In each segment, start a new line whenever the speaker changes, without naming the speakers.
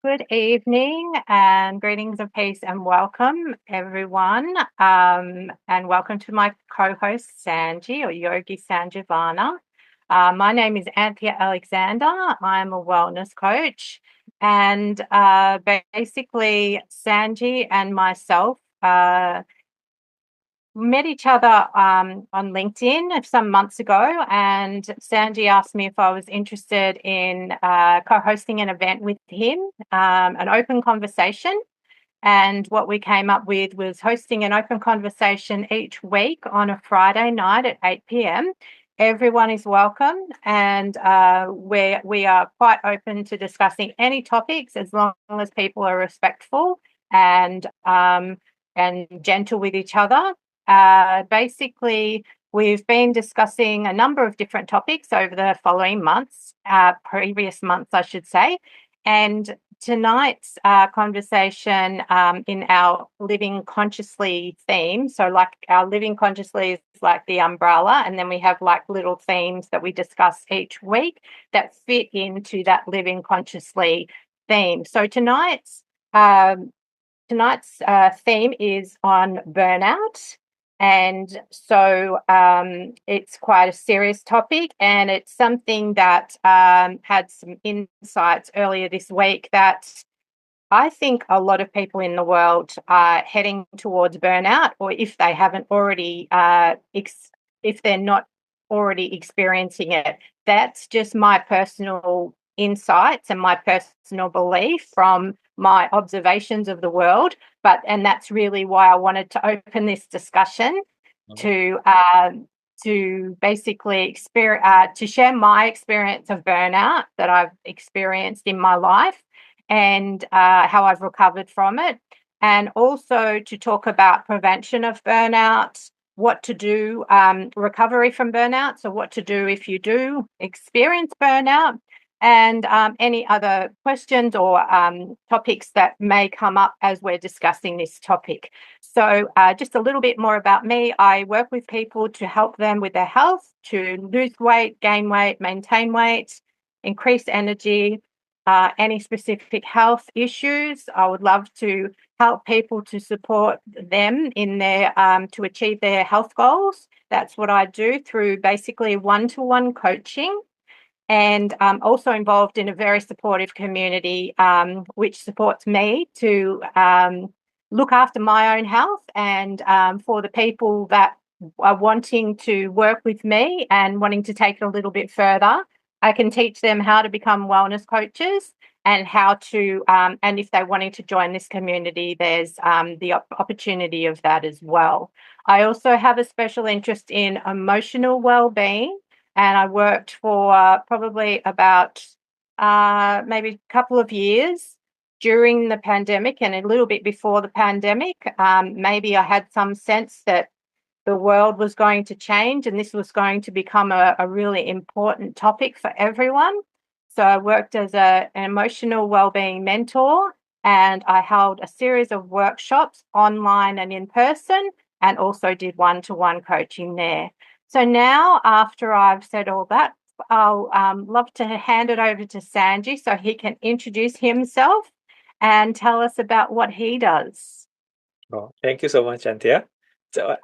Good evening and greetings of peace and welcome, everyone. And welcome to my co-host, Sanji or Yogi Sanjivana. My name is Anthea Alexander. I'm a wellness coach. And basically, Sanji and myself met each other on LinkedIn some months ago, and Sanji asked me if I was interested in co-hosting an event with him, an open conversation. And what we came up with was hosting an open conversation each week on a Friday night at 8 p.m. Everyone is welcome, and we are quite open to discussing any topics as long as people are respectful and gentle with each other. Basically, we've been discussing a number of different topics over the following months, previous months, I should say. And tonight's conversation in our Living Consciously theme. So, like, our Living Consciously is like the umbrella, and then we have like little themes that we discuss each week that fit into that Living Consciously theme. So, tonight's theme is on burnout. And so it's quite a serious topic, and it's something that had some insights earlier this week that I think a lot of people in the world are heading towards burnout, or if they haven't already, if they're not already experiencing it. That's just my personal insights and my personal belief from my observations of the world. And that's really why I wanted to open this discussion to basically to share my experience of burnout that I've experienced in my life and how I've recovered from it, and also to talk about prevention of burnout, what to do, recovery from burnout, so what to do if you do experience burnout, and any other questions or topics that may come up as we're discussing this topic. So just a little bit more about me. I work with people to help them with their health, to lose weight, gain weight, maintain weight, increase energy, any specific health issues. I would love to help people to support them in their to achieve their health goals. That's what I do through basically one-to-one coaching. And I'm also involved in a very supportive community, which supports me to look after my own health, and for the people that are wanting to work with me and wanting to take it a little bit further, I can teach them how to become wellness coaches and how to, and if they're wanting to join this community, there's the opportunity of that as well. I also have a special interest in emotional well-being, and I worked for probably about maybe a couple of years during the pandemic and a little bit before the pandemic. Maybe I had some sense that the world was going to change and this was going to become a really important topic for everyone. So I worked as an emotional wellbeing mentor, and I held a series of workshops online and in person, and also did one-to-one coaching there. So now, after I've said all that, I'll love to hand it over to Sanji so he can introduce himself and tell us about what he does.
Oh, thank you so much, Anthea. So,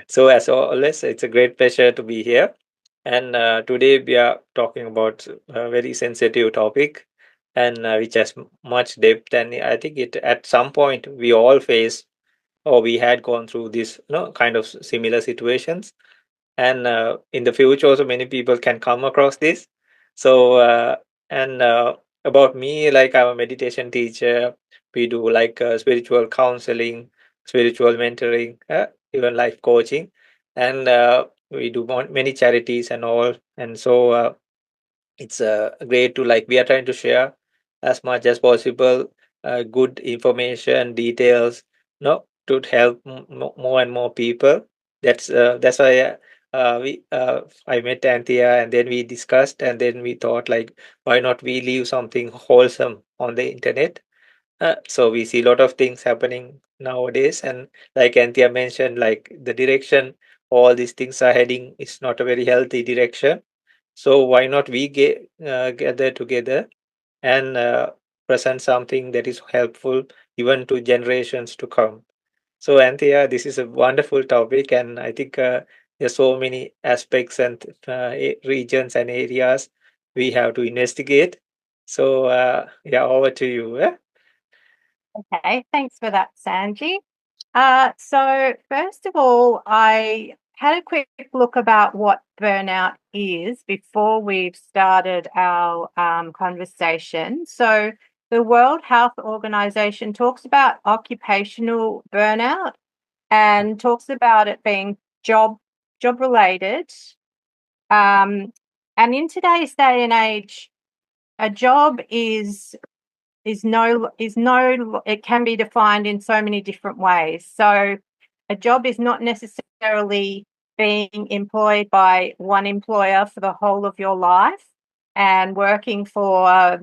so as always, it's a great pleasure to be here. And today we are talking about a very sensitive topic, and which has much depth. And I think it at some point we all face, or we had gone through this, kind of similar situations. And in the future, also many people can come across this. So, and about me, like I'm a meditation teacher. We do like spiritual counseling, spiritual mentoring, even life coaching, and we do many charities and all. And so it's great to, like, we are trying to share as much as possible good information, details, to help more and more people. That's why we I met Anthea, and then we discussed, and then we thought, like, why not we leave something wholesome on the internet. So we see a lot of things happening nowadays, and like Anthea mentioned, like the direction all these things are heading is not a very healthy direction. So why not we gather together and present something that is helpful even to generations to come. So, Anthea, this is a wonderful topic, and I think there's so many aspects and regions and areas we have to investigate. So, yeah, over to you.
Okay, thanks for that, Sanji. So first of all, I had a quick look about what burnout is before we've started our conversation. So the World Health Organization talks about occupational burnout and talks about it being job related. And in today's day and age, a job it can be defined in so many different ways. So a job is not necessarily being employed by one employer for the whole of your life and working for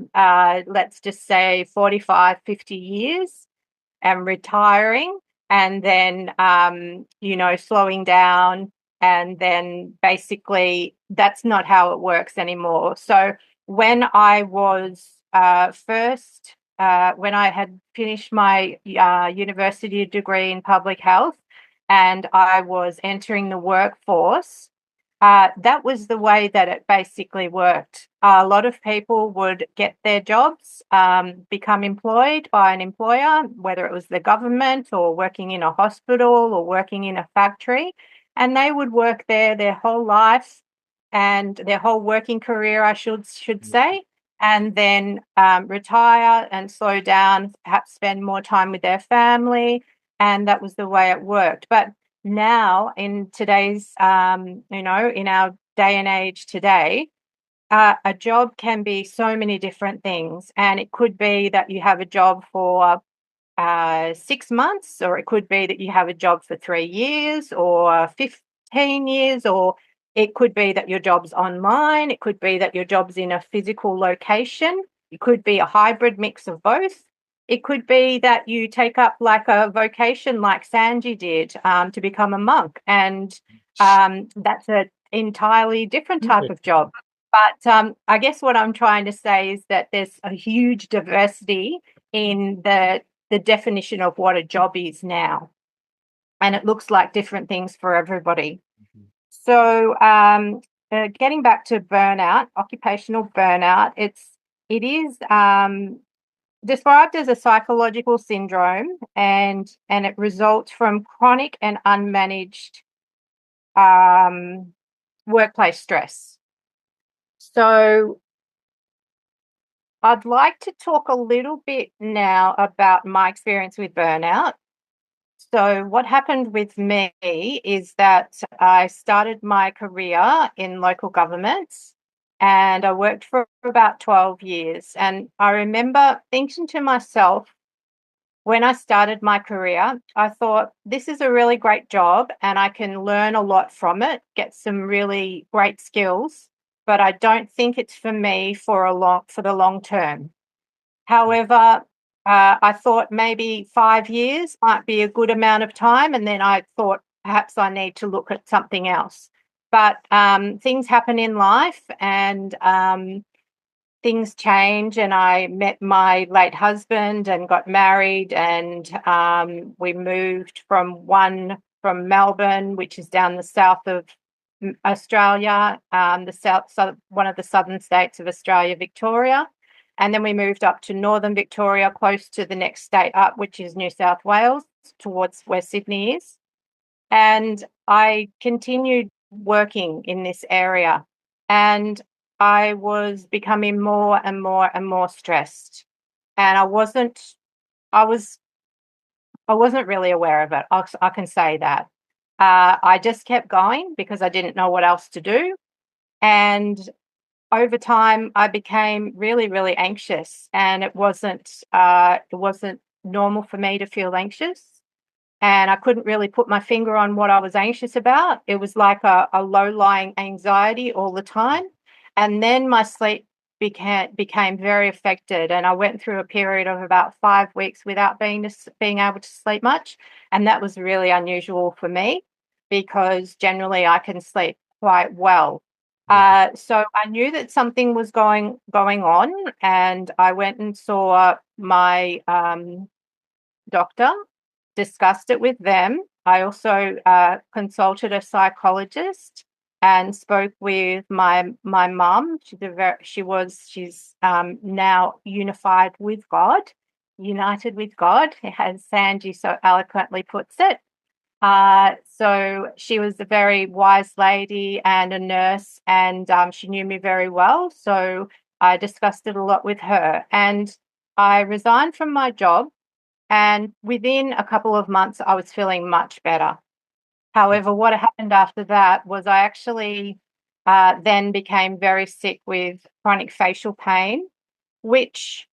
let's just say 45, 50 years and retiring and then slowing down, and then basically that's not how it works anymore. So when I was when I had finished my university degree in public health and I was entering the workforce, that was the way that it basically worked. A lot of people would get their jobs, become employed by an employer, whether it was the government or working in a hospital or working in a factory, and they would work there their whole life and their whole working career, I should say, and then retire and slow down, perhaps spend more time with their family, and that was the way it worked. But now in today's in our day and age today, a job can be so many different things, and it could be that you have a job for 6 months, or it could be that you have a job for 3 years or 15 years, or it could be that your job's online, it could be that your job's in a physical location, it could be a hybrid mix of both. It could be that you take up like a vocation like Sanji did, to become a monk, and that's an entirely different type of job. But I guess what I'm trying to say is that there's a huge diversity in the definition of what a job is now, and it looks like different things for everybody. So, getting back to burnout, occupational burnout, it is described as a psychological syndrome, and it results from chronic and unmanaged workplace stress. So, I'd like to talk a little bit now about my experience with burnout. So, what happened with me is that I started my career in local governments and I worked for about 12 years. And I remember thinking to myself, when I started my career, I thought this is a really great job and I can learn a lot from it, get some really great skills, but I don't think it's for me for the long term. However, I thought maybe 5 years might be a good amount of time, and then I thought perhaps I need to look at something else. But things happen in life, and things change, and I met my late husband and got married, and we moved from Melbourne, which is down the south of Australia, one of the southern states of Australia, Victoria. And then we moved up to northern Victoria, close to the next state up, which is New South Wales, towards where Sydney is. And I continued working in this area. And I was becoming more and more and more stressed. And I was I wasn't really aware of it. I can say that. I just kept going because I didn't know what else to do. And over time, I became really, really anxious, and it wasn't normal for me to feel anxious. And I couldn't really put my finger on what I was anxious about. It was like a low-lying anxiety all the time. And then my sleep became very affected. And I went through a period of about 5 weeks without being able to sleep much. And that was really unusual for me because generally I can sleep quite well. So I knew that something was going on, and I went and saw my doctor, discussed it with them. I also consulted a psychologist and spoke with my mum. She's now unified with God, united with God, as Sanji so eloquently puts it. So she was a very wise lady and a nurse, and she knew me very well. So I discussed it a lot with her, and I resigned from my job. And within a couple of months, I was feeling much better. However, what happened after that was I actually then became very sick with chronic facial pain, which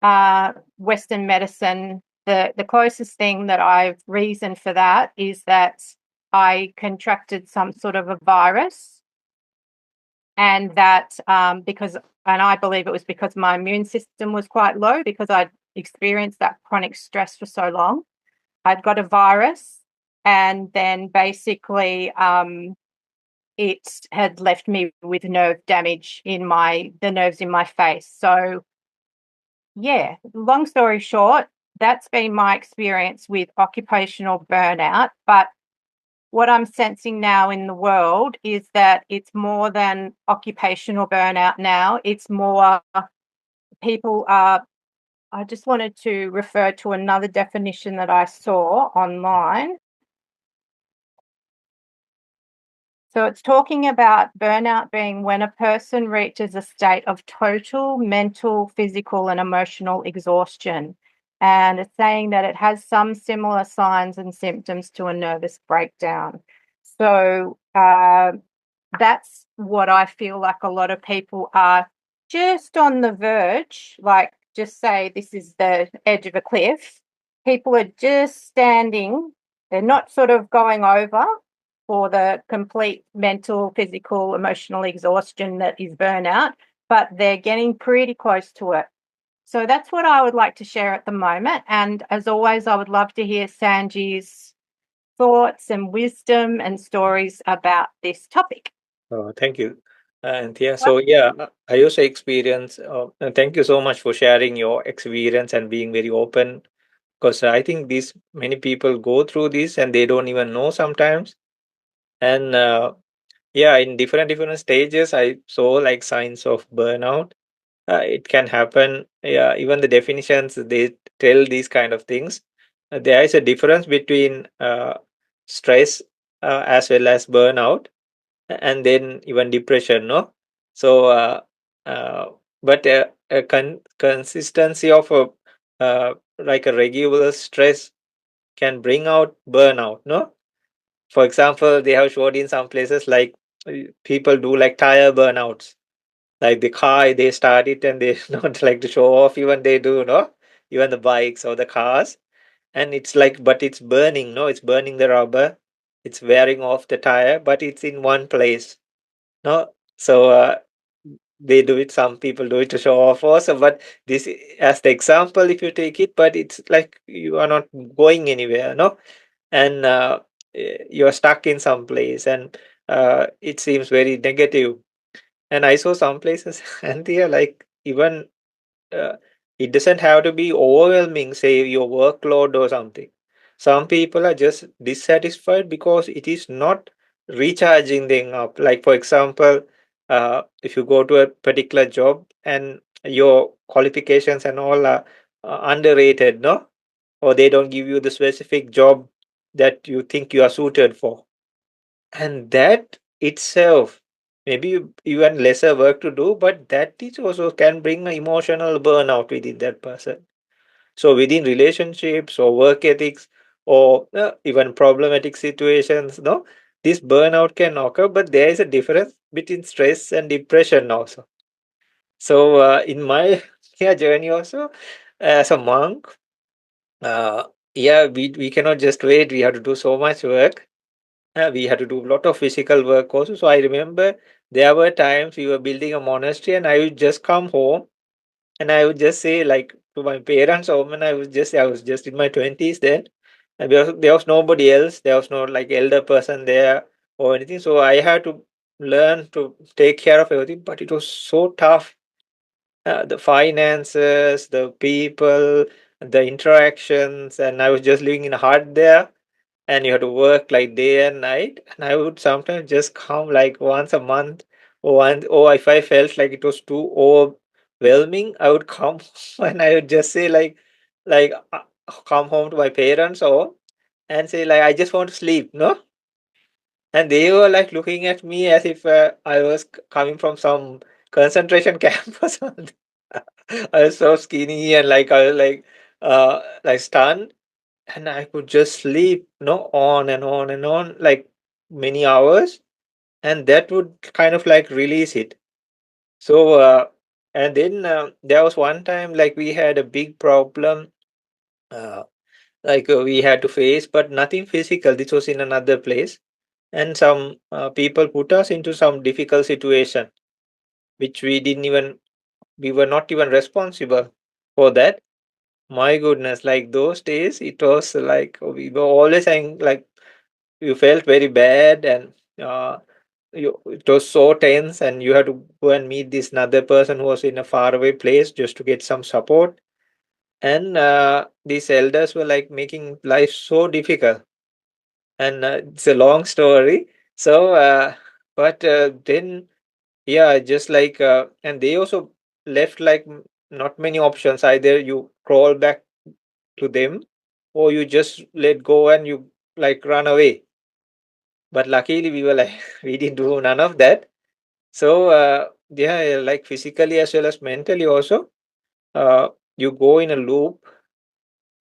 Western medicine, the closest thing that I've reasoned for that is that I contracted some sort of a virus, and that and I believe it was because my immune system was quite low because I'd experienced that chronic stress for so long. I'd got a virus, and then basically it had left me with nerve damage in the nerves in my face. So yeah, long story short, that's been my experience with occupational burnout. But what I'm sensing now in the world is that it's more than occupational burnout now. It's more people are. I just wanted to refer to another definition that I saw online. So it's talking about burnout being when a person reaches a state of total mental, physical, and emotional exhaustion. And it's saying that it has some similar signs and symptoms to a nervous breakdown. So that's what I feel like a lot of people are just on the verge, like just say this is the edge of a cliff. People are just standing, they're not sort of going over for the complete mental, physical, emotional exhaustion that is burnout, but they're getting pretty close to it. So that's what I would like to share at the moment. And as always, I would love to hear Sanji's thoughts and wisdom and stories about this topic.
Thank you, Anthea. So yeah, I also experience. And thank you so much for sharing your experience and being very open. Because I think these many people go through this and they don't even know sometimes. And yeah, in different stages, I saw like signs of burnout. It can happen. Yeah, even the definitions they tell these kind of things. There is a difference between stress as well as burnout, and then even depression. No, so uh, but a consistency of a like a regular stress can bring out burnout. No, for example, they have showed in some places like people do like tire burnouts, like the car they start it and they don't like to show off, even they do, no, even the bikes or the cars, and it's like, but it's burning, no, it's burning the rubber, it's wearing off the tire, but it's in one place, no. So they do it, some people do it to show off also, but this as the example if you take it, but it's like you are not going anywhere, no, and you're stuck in some place, and it seems very negative. And I saw some places, and they are like even uh, it doesn't have to be overwhelming, say your workload or something. Some people are just dissatisfied because it is not recharging them up. Like for example, if you go to a particular job and your qualifications and all are underrated, no, or they don't give you the specific job that you think you are suited for, and that itself maybe even lesser work to do, but that is also can bring an emotional burnout within that person. So within relationships or work ethics or even problematic situations, no, this burnout can occur, but there is a difference between stress and depression also. So in my yeah, journey also as a monk, uh, yeah, we cannot just wait, we have to do so much work. We had to do a lot of physical work also. So I remember there were times we were building a monastery, and I would just come home and I would just say like to my parents, or when I was just in my 20s then, and there was nobody else. There was no like elder person there or anything. So I had to learn to take care of everything, but it was so tough. The finances, the people, the interactions, and I was just living in a hut there, and you had to work like day and night. And I would sometimes just come like once a month, or if I felt like it was too overwhelming, I would come and I would just say come home to my parents or and say like I just want to sleep, no? And they were like looking at me as if I was coming from some concentration camp or something. I was so skinny and like I was like stunned, and I could just sleep, on and on and on, like many hours, and that would kind of like release it. So, and then there was one time like we had a big problem, uh, we had to face, but nothing physical. This was in another place, and some people put us into some difficult situation, which we were not even responsible for that. My goodness, like those days, it was like we were always saying like you felt very bad and it was so tense, and you had to go and meet this another person who was in a faraway place just to get some support. And these elders were like making life so difficult. And it's a long story. So, but then, yeah, just and they also left like not many options. Either you crawl back to them or you just let go and you like run away. But luckily, we were like, we didn't do none of that. So, yeah, like physically as well as mentally also, you go in a loop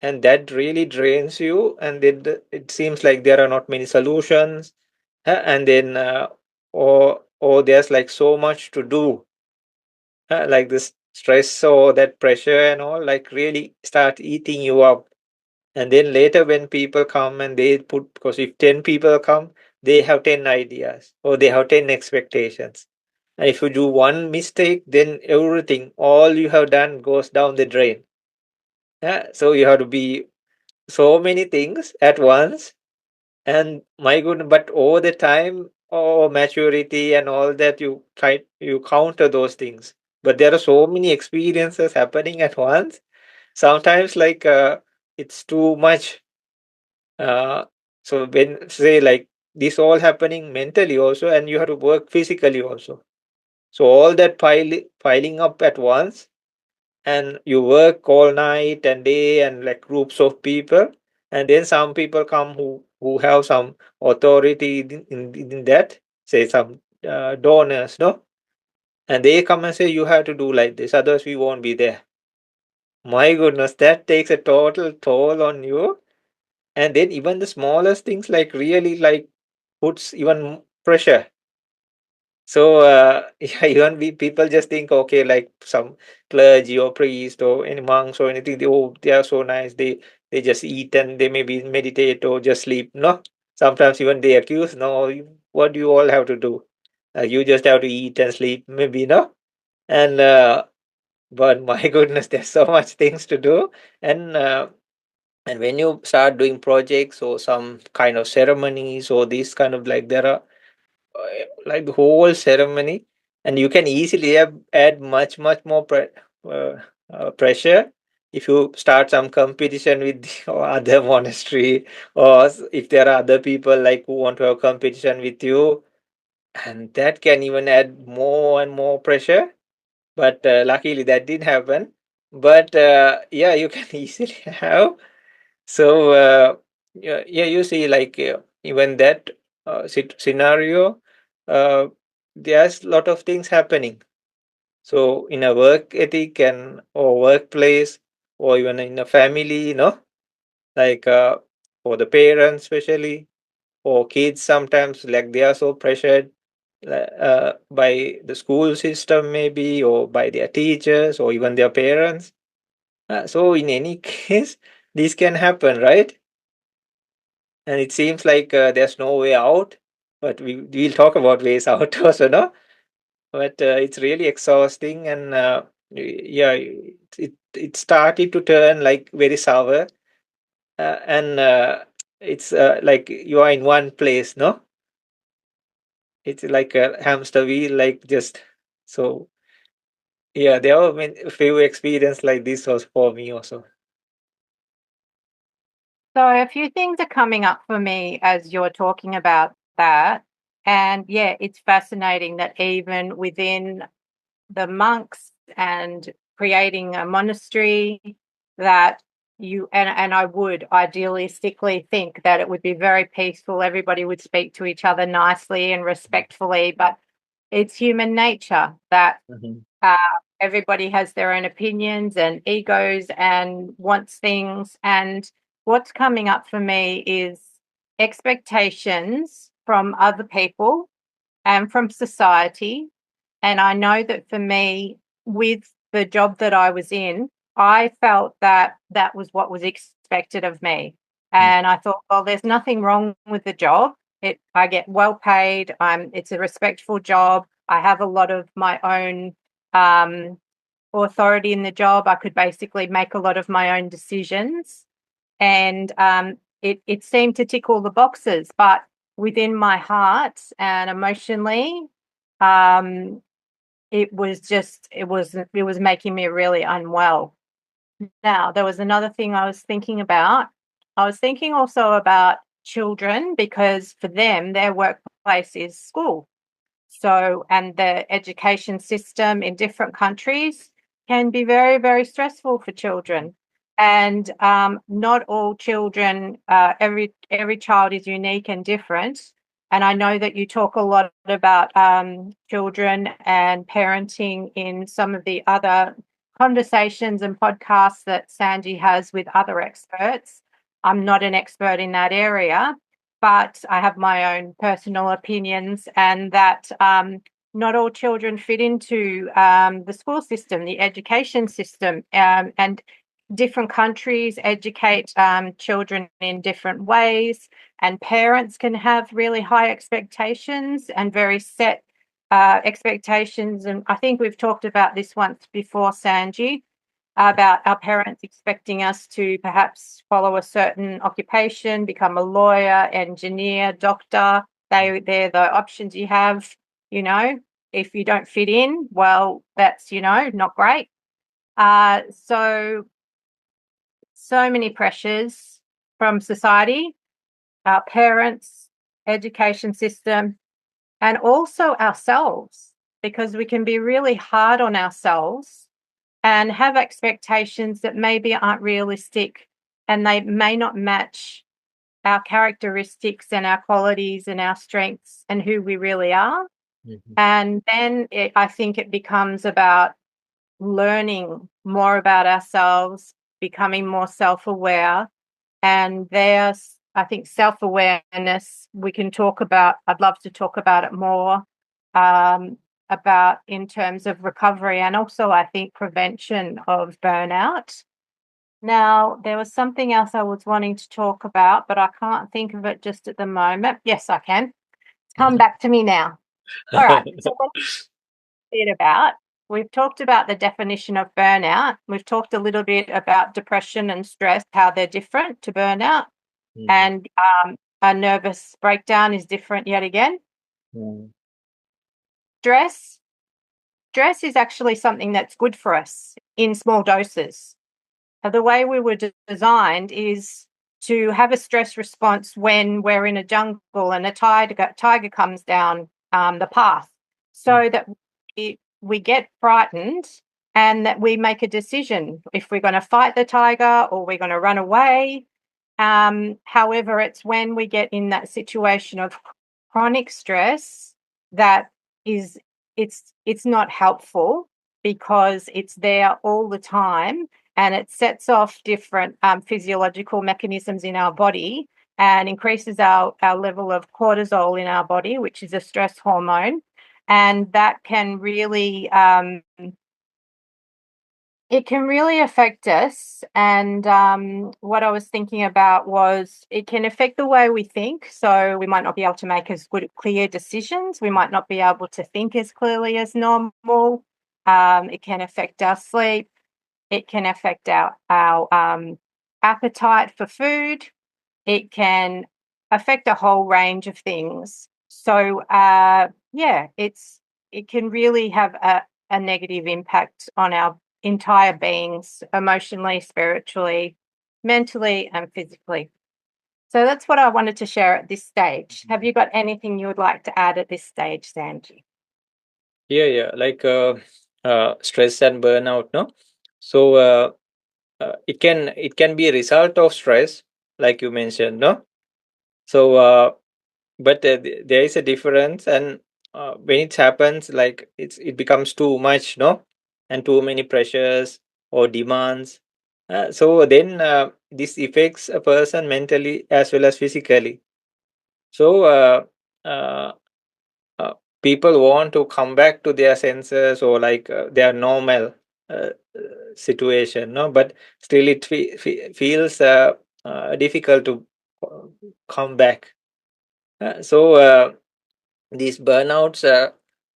and that really drains you. And then it seems like there are not many solutions. And then, or there's like so much to do, like this stress or that pressure and all, like really start eating you up. And then later, when people come and they put, because if 10 people come, they have 10 ideas or they have 10 expectations. And if you do one mistake, then everything, all you have done goes down the drain. Yeah? So you have to be so many things at once. And my goodness, but over the time, maturity and all that, you counter those things. But there are so many experiences happening at once. Sometimes, it's too much. Uh, so when say like this all happening mentally also, and you have to work physically also. So all that piling up at once, and you work all night and day, and like groups of people, and then some people come who have some authority in that, say some donors, no, and they come and say you have to do like this, otherwise we won't be there. My goodness, that takes a total toll on you. And then even the smallest things like really like puts even pressure. So yeah, even people just think okay, like some clergy or priest or any monks or anything, they are so nice. They just eat and they maybe meditate or just sleep. No, sometimes even they accuse, no, what do you all have to do? You just have to eat and sleep, maybe, no. And but my goodness, there's so much things to do. And and when you start doing projects or some kind of ceremonies or these kind of like there are like the whole ceremony, and you can easily add much more uh, pressure if you start some competition with the other monastery, or if there are other people like who want to have competition with you, and that can even add more and more pressure. But luckily that didn't happen. But yeah, you can easily have. So yeah, you see, like even that scenario, uh, there's a lot of things happening. So in a work ethic and or workplace, or even in a family, like for the parents especially, or kids sometimes, like they are so pressured by the school system maybe, or by their teachers, or even their parents. So in any case, this can happen, right? And it seems like there's no way out, but we'll talk about ways out also, no? But it's really exhausting, and yeah, it started to turn like very sour, and it's like you are in one place, no? it's like a hamster wheel, like just so. Yeah, there are many few experience like this was for me also.
So a few things are coming up for me as you're talking about that. And yeah, it's fascinating that even within the monks and creating a monastery that and I would idealistically think that it would be very peaceful. Everybody would speak to each other nicely and respectfully, but it's human nature that
Mhm.
uh, everybody has their own opinions and egos and wants things. And what's coming up for me is expectations from other people and from society. And I know that for me, with the job that I was in, I felt that that was what was expected of me.
Mm.
And I thought, well, there's nothing wrong with the job. I get well paid. It's a respectful job. I have a lot of my own um, authority in the job. I could basically make a lot of my own decisions, and it seemed to tick all the boxes. But within my heart and emotionally, um, it was making me really unwell. Now, there was another thing I was thinking about. I was thinking also about children because for them, their workplace is school. So, and the education system in different countries can be very, very stressful for children. And not all children, every child is unique and different. And I know that you talk a lot about children and parenting in some of the other conversations and podcasts that Sanji has with other experts. I'm not an expert in that area, but I have my own personal opinions, and that not all children fit into the school system, the education system, and different countries educate children in different ways, and parents can have really high expectations and very set expectations. And I think we've talked about this once before, Sanji, about our parents expecting us to perhaps follow a certain occupation, become a lawyer, engineer, doctor. They're the options you have, you know. If you don't fit in, well, that's, not great. So many pressures from society, our parents, education system, and also ourselves, because we can be really hard on ourselves and have expectations that maybe aren't realistic, and they may not match our characteristics and our qualities and our strengths and who we really are.
Mhm.
And then I think it becomes about learning more about ourselves, becoming more self aware. And there's, I think, self awareness we can talk about. I'd love to talk about it more, about in terms of recovery and also, I think, prevention of burnout. Now, there was something else I was wanting to talk about, but I can't think of it just at the moment. Yes, I can. It's come back to me now. All right. So, what bit about. We've talked about the definition of burnout. We've talked a little bit about depression and stress, how they're different to burnout,
Mhm.
and a nervous breakdown is different yet again.
Mhm.
Stress, stress is actually something that's good for us in small doses. The way we were designed is to have a stress response when we're in a jungle and a tiger comes down the path,
Mhm.
so that we get frightened and that we make a decision if we're going to fight the tiger or we're going to run away. However, it's when we get in that situation of chronic stress that is it's not helpful, because it's there all the time and it sets off different physiological mechanisms in our body and increases our level of cortisol in our body, which is a stress hormone. And that can really it can really affect us. And what I was thinking about was it can affect the way we think. So we might not be able to make as good, clear decisions. We might not be able to think as clearly as normal. It can affect our sleep. It can affect our appetite for food. It can affect a whole range of things. So it can really have a negative impact on our entire beings, emotionally, spiritually, mentally, and physically. So that's what I wanted to share at this stage. Have you got anything you would like to add at this stage, Sanji?
Yeah, like stress and burnout, no? So it can be a result of stress, like you mentioned, no? So but there is a difference, and when it happens, like it becomes too much, no? And too many pressures or demands. So then this affects a person mentally as well as physically. So uh, uh, people want to come back to their senses or like their normal uh, situation, no? But still it feels difficult to uh, come back. So these burnouts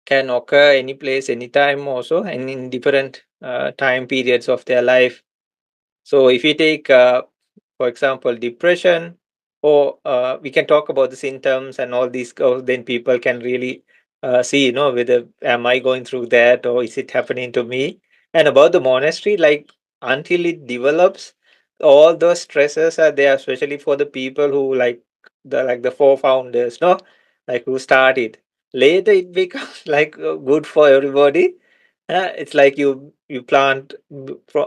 can occur any place, anytime, also, and in different time periods of their life. So if you take, for example, depression, or we can talk about the symptoms and all these, then people can really see, whether am I going through that or is it happening to me? And about the monastery, like until it develops, all those stresses are there, especially for the people who like the four founders, no, like who started. Later, it becomes like good for everybody. It's like you plant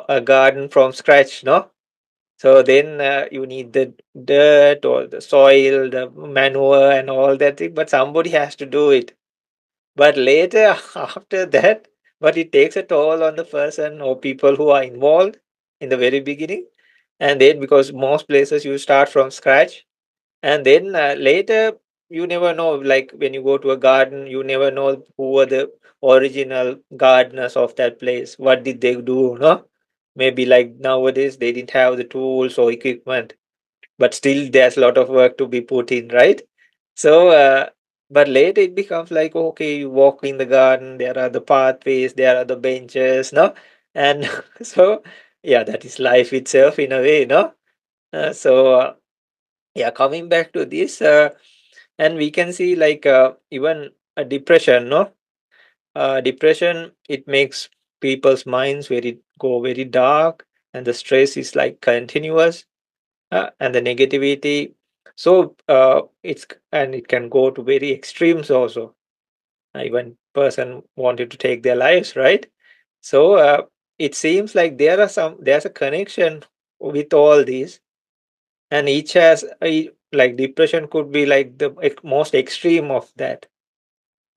a garden from scratch, no? So then you need the dirt or the soil, the manure, and all that thing. But somebody has to do it. But later, after that, but it takes a toll on the person or people who are involved in the very beginning. And then, because most places you start from scratch, and then later you never know, like when you go to a garden, you never know who were the original gardeners of that place, what did they do, no? Maybe like nowadays they didn't have the tools or equipment, but still there's a lot of work to be put in, right? So but later it becomes like, okay, you walk in the garden, there are the pathways, there are the benches, no? And so yeah, that is life itself in a way, no? So yeah, coming back to this, and we can see like even a depression, no? Depression, it makes people's minds go very dark, and the stress is like continuous, and the negativity. So and it can go to very extremes also. Even person wanted to take their lives, right? So it seems like there's a connection with all these, and each has like depression could be like the most extreme of that,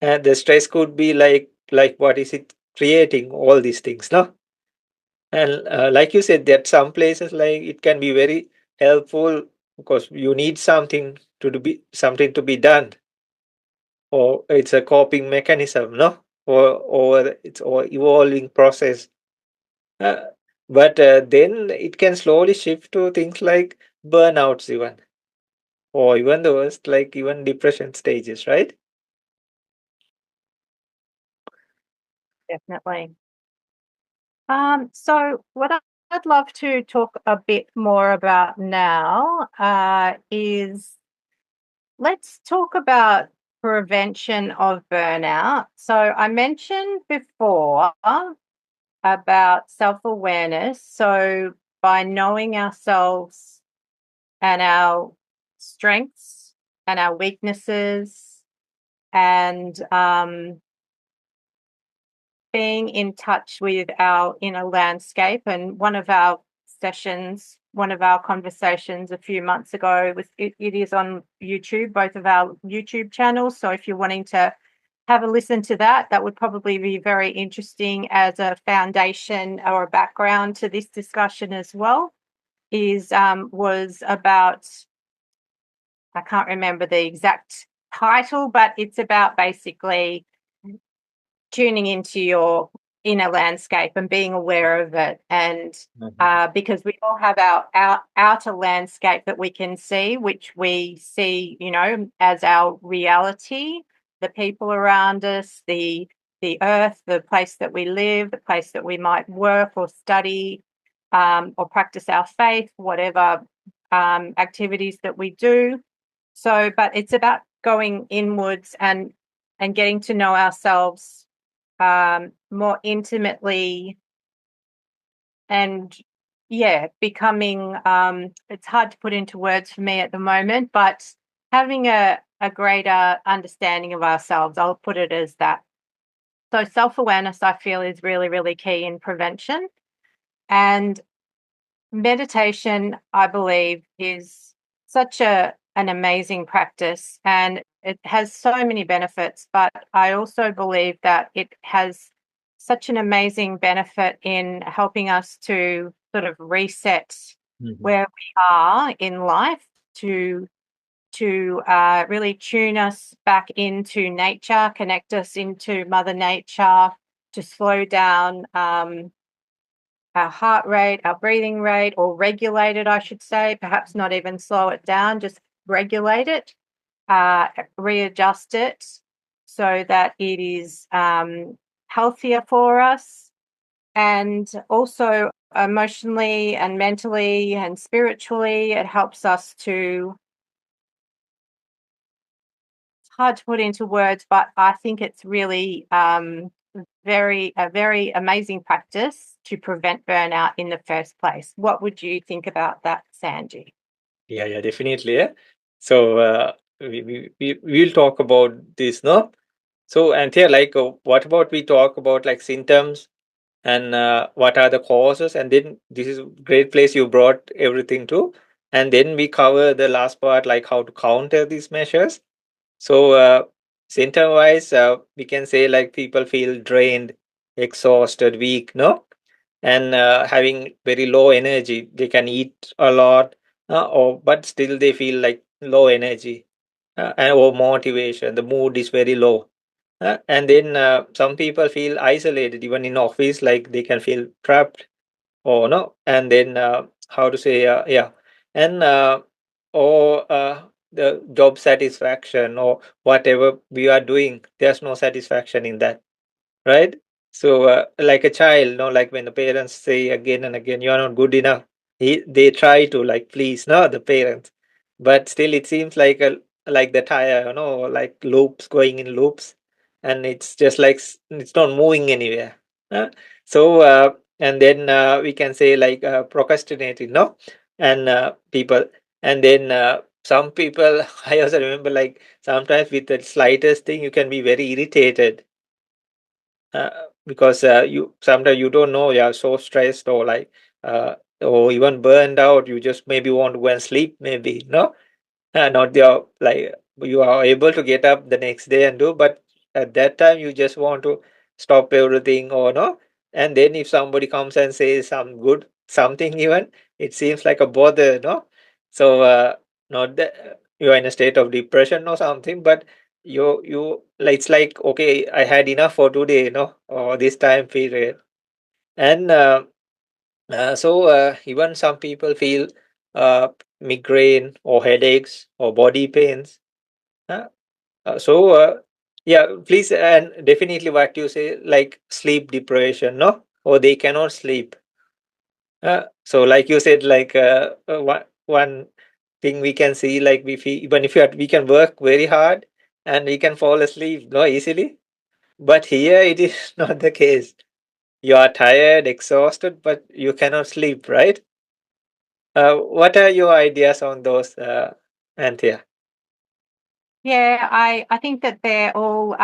and the stress could be like what is it creating all these things, no? And like you said, that some places like it can be very helpful because you need something to be done, or it's a coping mechanism, no? Or it's or evolving process. uh, but then it can slowly shift to things like burnouts, even, or even the worst, like even depression stages, right?
Definitely. So what I'd love to talk a bit more about now is let's talk about prevention of burnout. So I mentioned before about self-awareness. So by knowing ourselves and our strengths and our weaknesses, and being in touch with our inner landscape. And one of our sessions, one of our conversations a few months ago it is on YouTube, both of our YouTube channels. So if you're wanting to have a listen to that, that would probably be very interesting as a foundation or a background to this discussion as well. Is was about, I can't remember the exact title, but it's about basically tuning into your inner landscape and being aware of it. And
Mhm.
because we all have our outer landscape that we can see, which we see, as our reality, the people around us, the earth, the place that we live, the place that we might work or study, or practice our faith, whatever activities that we do. So, but it's about going inwards and getting to know ourselves more intimately, and becoming it's hard to put into words for me at the moment, but having a greater understanding of ourselves. I'll put it as that. So self-awareness, I feel, is really, really key in prevention. And meditation, I believe, is such an amazing practice, and it has so many benefits, but I also believe that it has such an amazing benefit in helping us to sort of reset where we are in life, to really tune us back into nature, connect us into Mother Nature, to slow down our heart rate, our breathing rate, or regulate it, I should say, perhaps not even slow it down, just regulate it, readjust it so that it is healthier for us, and also emotionally and mentally and spiritually. It helps us to, it's hard to put into words, but I think it's really a very amazing practice to prevent burnout in the first place. What would you think about that, Sanji?
Yeah, definitely. Yeah. So we'll talk about this, no? So Anthea, like, what about we talk about like symptoms and what are the causes, and then this is great place you brought everything to, and then we cover the last part, like how to counter these measures. So symptom wise, we can say like people feel drained, exhausted, weak, no, and having very low energy. They can eat a lot, or but still they feel like low energy, and or motivation. The mood is very low, and then some people feel isolated even in office, like they can feel trapped or no, and then how to say, and or the job satisfaction or whatever we are doing, there's no satisfaction in that, right? So like a child, no, like when the parents say again and again, you are not good enough, they try to like please, no, the parents, but still it seems like a, like the tire, like loops, going in loops, and it's just like it's not moving anywhere. uh, so and then we can say like procrastinating, no, and people, and then some people I also remember, like sometimes with the slightest thing you can be very irritated, uh, because you sometimes you don't know, you are so stressed or like or even burned out, you just maybe want to go and sleep, maybe, no, not your like you are able to get up the next day and do, but at that time you just want to stop everything or no, and then if somebody comes and says some good something, even it seems like a bother, no. So not that you are in a state of depression or something, but you like, it's like, okay, I had enough for today, no, or this time period. And even some people feel uh, migraine or headaches or body pains. Uh, so yeah, please, and definitely what you say, like sleep deprivation, no, or they cannot sleep. So like you said, like one thing we can see, like we feel, even if we can work very hard and we can fall asleep no easily, but here it is not the case. You are tired, exhausted, but you cannot sleep, right? What are your ideas on those, Anthea?
Yeah, I think that they're all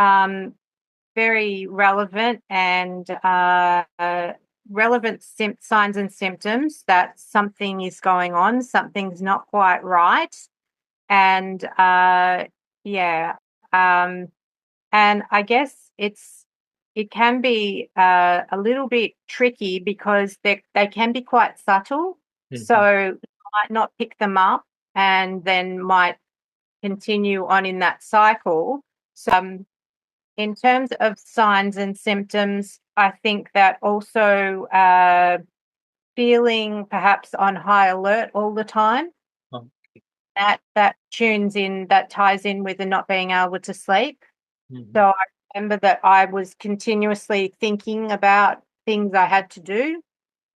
very relevant, and relevant signs and symptoms that something is going on, something's not quite right. And yeah, um, and I guess it can be a little bit tricky because they can be quite subtle. So
Mhm.
you might not pick them up, and then might continue on in that cycle. So in terms of signs and symptoms, I think that also feeling perhaps on high alert all the time,
Oh,
that tunes in, that ties in with the not being able to sleep.
mhm,
So I remember that I was continuously thinking about things I had to do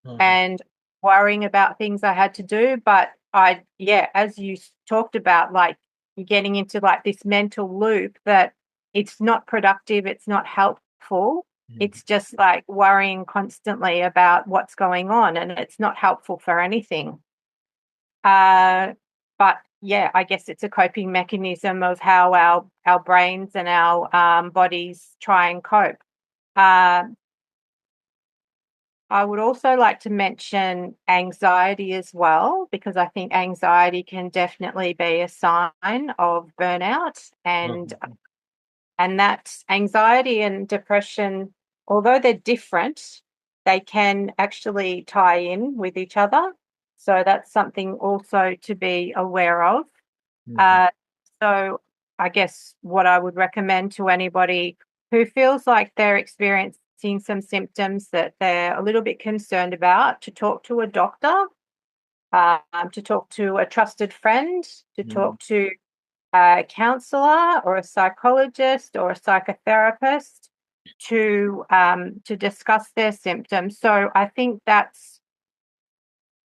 mhm,
and worrying about things I had to do. But as you talked about, like, you're getting into like this mental loop that it's not productive, it's not helpful.
Mm.
It's just like worrying constantly about what's going on, and it's not helpful for anything. But yeah, I guess it's a coping mechanism of how our brains and our bodies try and cope. Uh, I would also like to mention anxiety as well, because I think anxiety can definitely be a sign of burnout,
Mhm.
and that anxiety and depression, although they're different, they can actually tie in with each other. So that's something also to be aware of.
Mhm.
Uh, so I guess what I would recommend to anybody who feels like they're experiencing some symptoms that they're a little bit concerned about, to talk to a doctor, to talk to a trusted friend, to
Mhm.
talk to a counselor or a psychologist or a psychotherapist to discuss their symptoms. So I think that's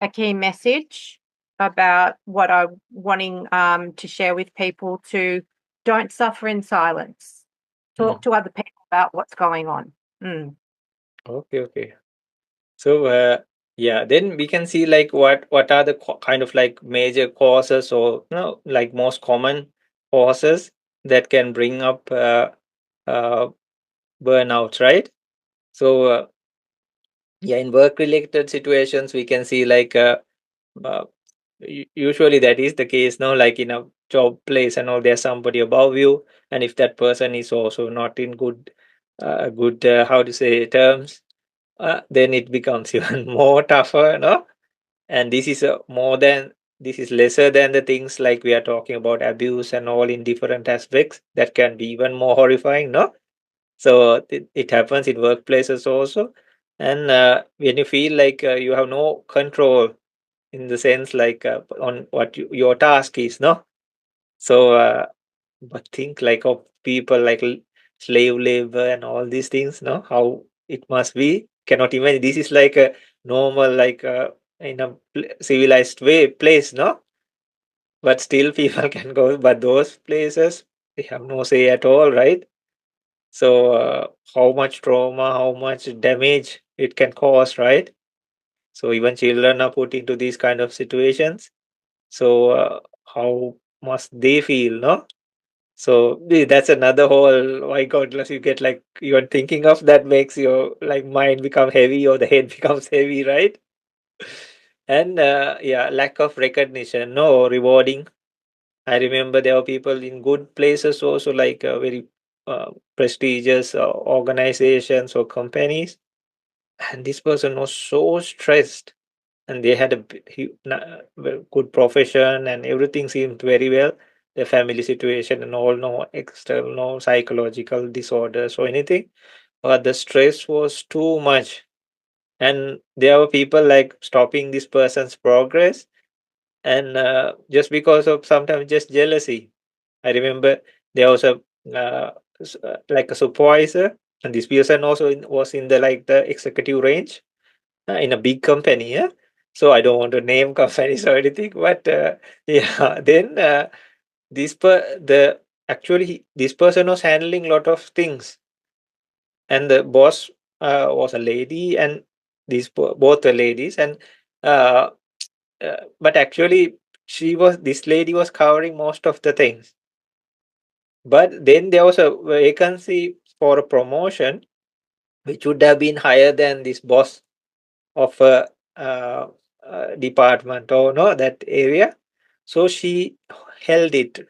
a key message about what I'm wanting to share with people: to don't suffer in silence. Talk
Mhm.
to other people about what's going on. Mm.
Okay, okay. So, yeah, then we can see like what are the kind of like major causes, or like most common causes that can bring up uh, burnout, right? So, yeah, in work related situations, we can see like uh, usually that is the case now, like in a job place and all, there's somebody above you, and if that person is also not in good how to say terms, then it becomes even more tougher, no? And this is this is lesser than the things like we are talking about abuse and all in different aspects that can be even more horrifying, no? So it happens in workplaces also. And when you feel like you have no control in the sense like on what your task is, no? So but think like of people like slave labor and all these things, no? How it must be, cannot imagine. This is like a normal, like in a civilized way place, no? But still people can go, but those places, they have no say at all, right? So how much trauma, how much damage it can cause, right? So even children are put into these kind of situations. So how must they feel, no? So that's another whole, my God, unless you get like you're thinking of that makes your like mind become heavy or the head becomes heavy, right? And yeah, lack of recognition, no rewarding. I remember there were people in good places also, like very prestigious organizations or companies, and this person was so stressed, and they had a well, good profession and everything seemed very well, their family situation and all, no external, no psychological disorders or anything, but the stress was too much, and there were people like stopping this person's progress, and just because of sometimes just jealousy. I remember there was a like a supervisor, and this person also was in the like the executive range in a big company, yeah. So I don't want to name companies or anything, but yeah, then the actually this person was handling a lot of things, and the boss was a lady, and both were ladies, and uh, but actually this lady was covering most of the things. But then there was a vacancy for a promotion, which would have been higher than this boss of a uh, department or no that area. So she held it.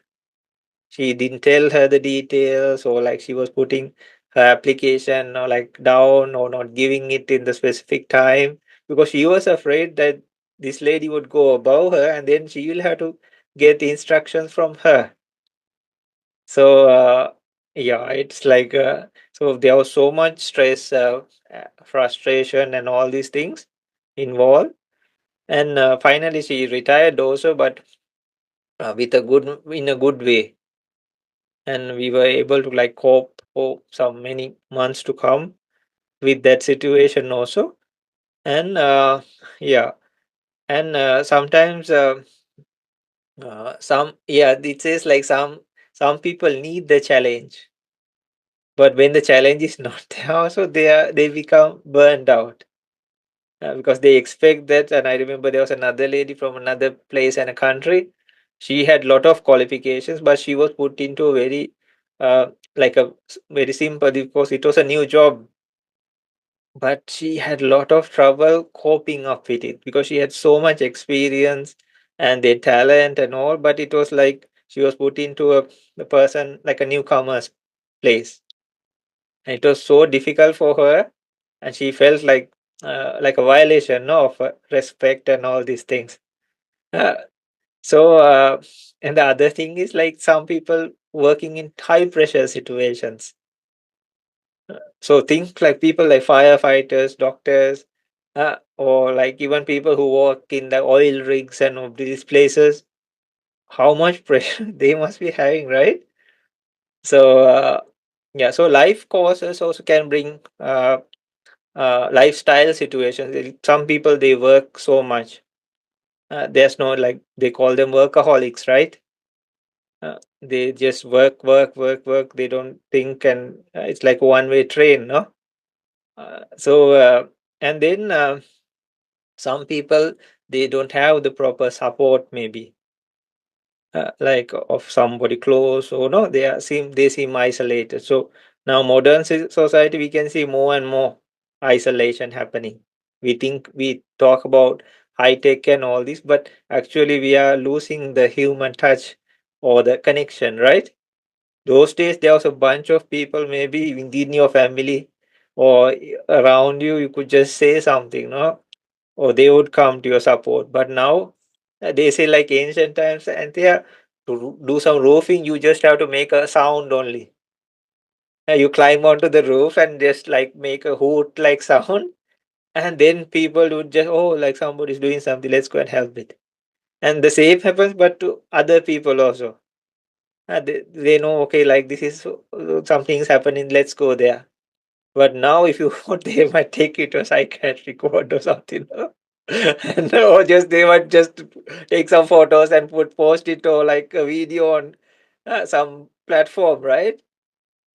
She didn't tell her the details, or like she was putting her application or like down or not giving it in the specific time, because she was afraid that this lady would go above her and then she will have to get the instructions from her. So yeah, it's like so there was so much stress, frustration, and all these things involved. And finally, she retired also, but with a good in a good way, and we were able to like cope for some many months to come with that situation also. And yeah, and sometimes. Some, yeah, it says like some people need the challenge, but when the challenge is not there, also they become burned out because they expect that. And I remember there was another lady from another place and a country. She had lot of qualifications, but she was put into a very uh, like a very simple, because it was a new job. But she had a lot of trouble coping up with it because she had so much experience and their talent and all. But it was like she was put into a person like a newcomer's place, and it was so difficult for her, and she felt like a violation, no, of respect and all these things. Uh, so and the other thing is like some people working in high pressure situations. So think like people like firefighters, doctors, or like even people who work in the oil rigs and all these places. How much pressure they must be having, right? So yeah, so life causes also can bring lifestyle situations. Some people they work so much. There's no, like they call them workaholics, right? They just work, work, work, work. They don't think, and it's like a one-way train, no? So and then some people they don't have the proper support, maybe like of somebody close, or no, they seem isolated. So now modern society, we can see more and more isolation happening. We think we talk about high tech and all this, but actually we are losing the human touch or the connection, right? Those days there was a bunch of people maybe within your family or around you. You could just say something, no, or they would come to your support. But now they say like ancient times, and they are to do some roofing, you just have to make a sound only. You climb onto the roof and just like make a hoot like sound, and then people would just, oh, like somebody's doing something, let's go and help it. And the same happens, but to other people also. They know, okay, like this is something's happening, let's go there. But now, if you want, they might take it to a psychiatric ward or something. No? And or just they might just take some photos and post it or like a video on some platform, right?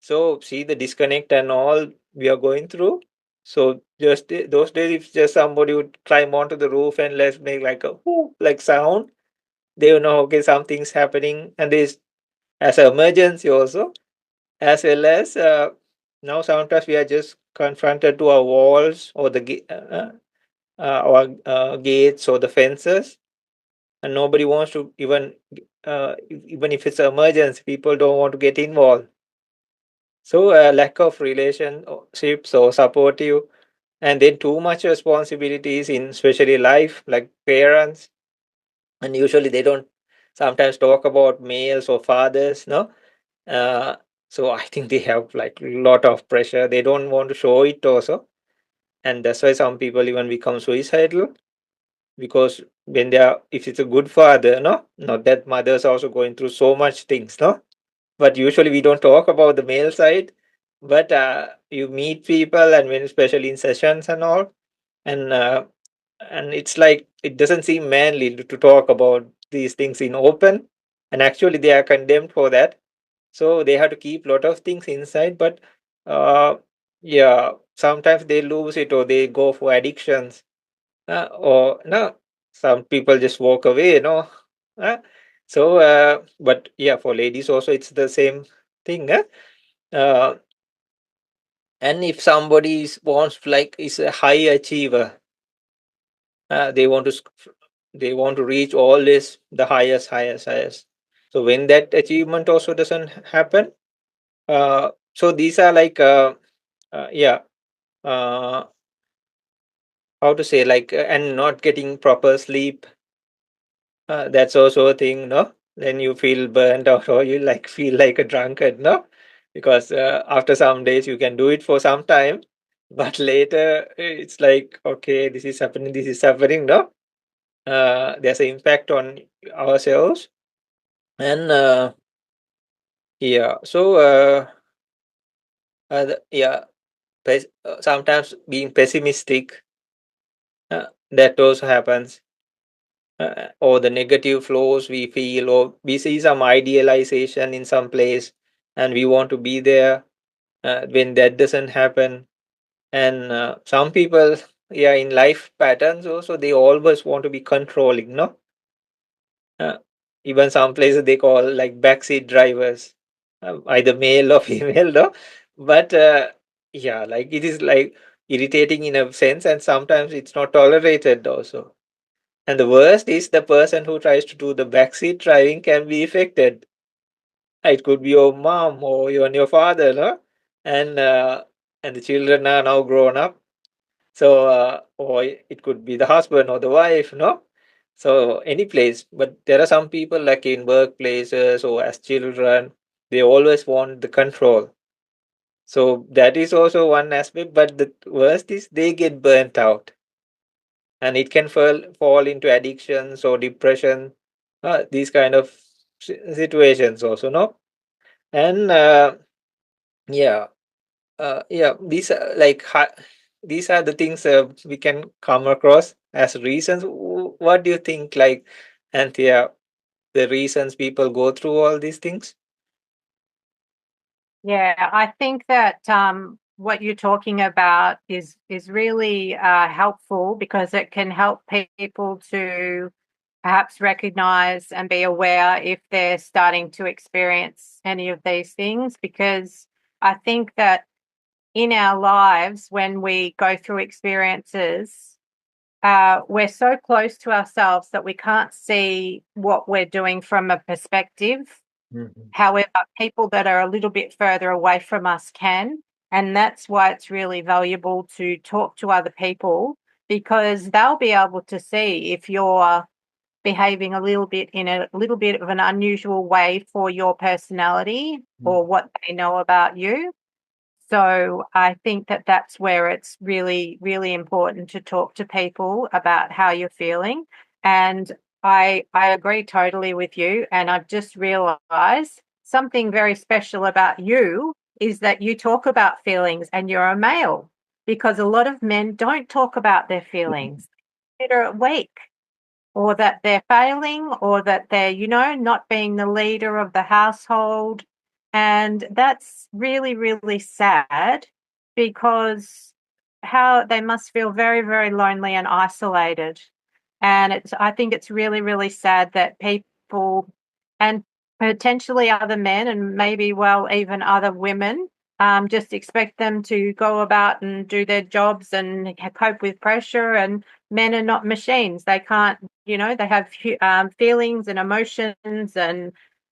So see the disconnect and all we are going through. So just those days, if just somebody would climb onto the roof and let's make like a whoo like sound, they will know, okay, something's happening, and this as an emergency also, as well as now sometimes we are just confronted to our walls or our gates or the fences, and nobody wants to even even if it's an emergency, people don't want to get involved. So lack of relationships or supportive, and then too much responsibilities in especially life, like parents, and usually they don't sometimes talk about males or fathers, no. uh, so I think they have like a lot of pressure, they don't want to show it also, and that's why some people even become suicidal, because when they are, if it's a good father, no, not that mothers are also going through so much things, no, but usually we don't talk about the male side. But you meet people, and when especially in sessions and all, and it's like it doesn't seem manly to talk about these things in open, and actually they are condemned for that. So they have to keep lot of things inside. But uh, yeah, sometimes they lose it or they go for addictions, or no, some people just walk away, uh, so but yeah, for ladies also it's the same thing. Uh, and if somebody wants, like, is a high achiever, they want to they want to reach all this, the highest. So when that achievement also doesn't happen, so these are like yeah, uh, how to say, like, and not getting proper sleep, that's also a thing, no? Then you feel burnt out, or you like feel like a drunkard, no? Because after some days you can do it for some time, but later it's like, okay, this is happening, no? There's an impact on ourselves, and yeah, so yeah, sometimes being pessimistic, that also happens. or the negative flows we feel, or we see some idealization in some place and we want to be there when that doesn't happen. And some people, yeah, in life patterns also, they always want to be controlling, no? Uh, Even some places they call like backseat drivers, either male or female, no? But yeah, like it is like irritating in a sense, and sometimes it's not tolerated also. And the worst is the person who tries to do the backseat driving can be affected. It could be your mom or your father, no? And and the children are now grown up. So or it could be the husband or the wife, no? So any place. But there are some people like in workplaces or as children, they always want the control. So that is also one aspect. But the worst is they get burnt out, and it can fall into addictions or depression, these kind of situations also, no? And yeah, yeah, these are like these are the things we can come across as reasons. What do you think, like, Anthea, the reasons people go through all these things?
Yeah, I think that what you're talking about is really helpful because it can help people to perhaps recognize and be aware if they're starting to experience any of these things. Because I think that in our lives, when we go through experiences, we're so close to ourselves that we can't see what we're doing from a perspective.
Mhm.
However, people that are a little bit further away from us can. And that's why it's really valuable to talk to other people because they'll be able to see if you're behaving a little bit in a little bit of an unusual way for your personality or what they know about you. So I think that that's where it's really, really important to talk to people about how you're feeling. And I agree totally with you. And I've just realized something very special about you is that you talk about feelings and you're a male because a lot of men don't talk about their feelings. They're weak or that they're failing or that they're, not being the leader of the household. And that's really, really sad because how they must feel very, very lonely and isolated. And I think it's really, really sad that people and potentially other men and maybe, well, even other women just expect them to go about and do their jobs and cope with pressure. And men are not machines. They can't, they have feelings and emotions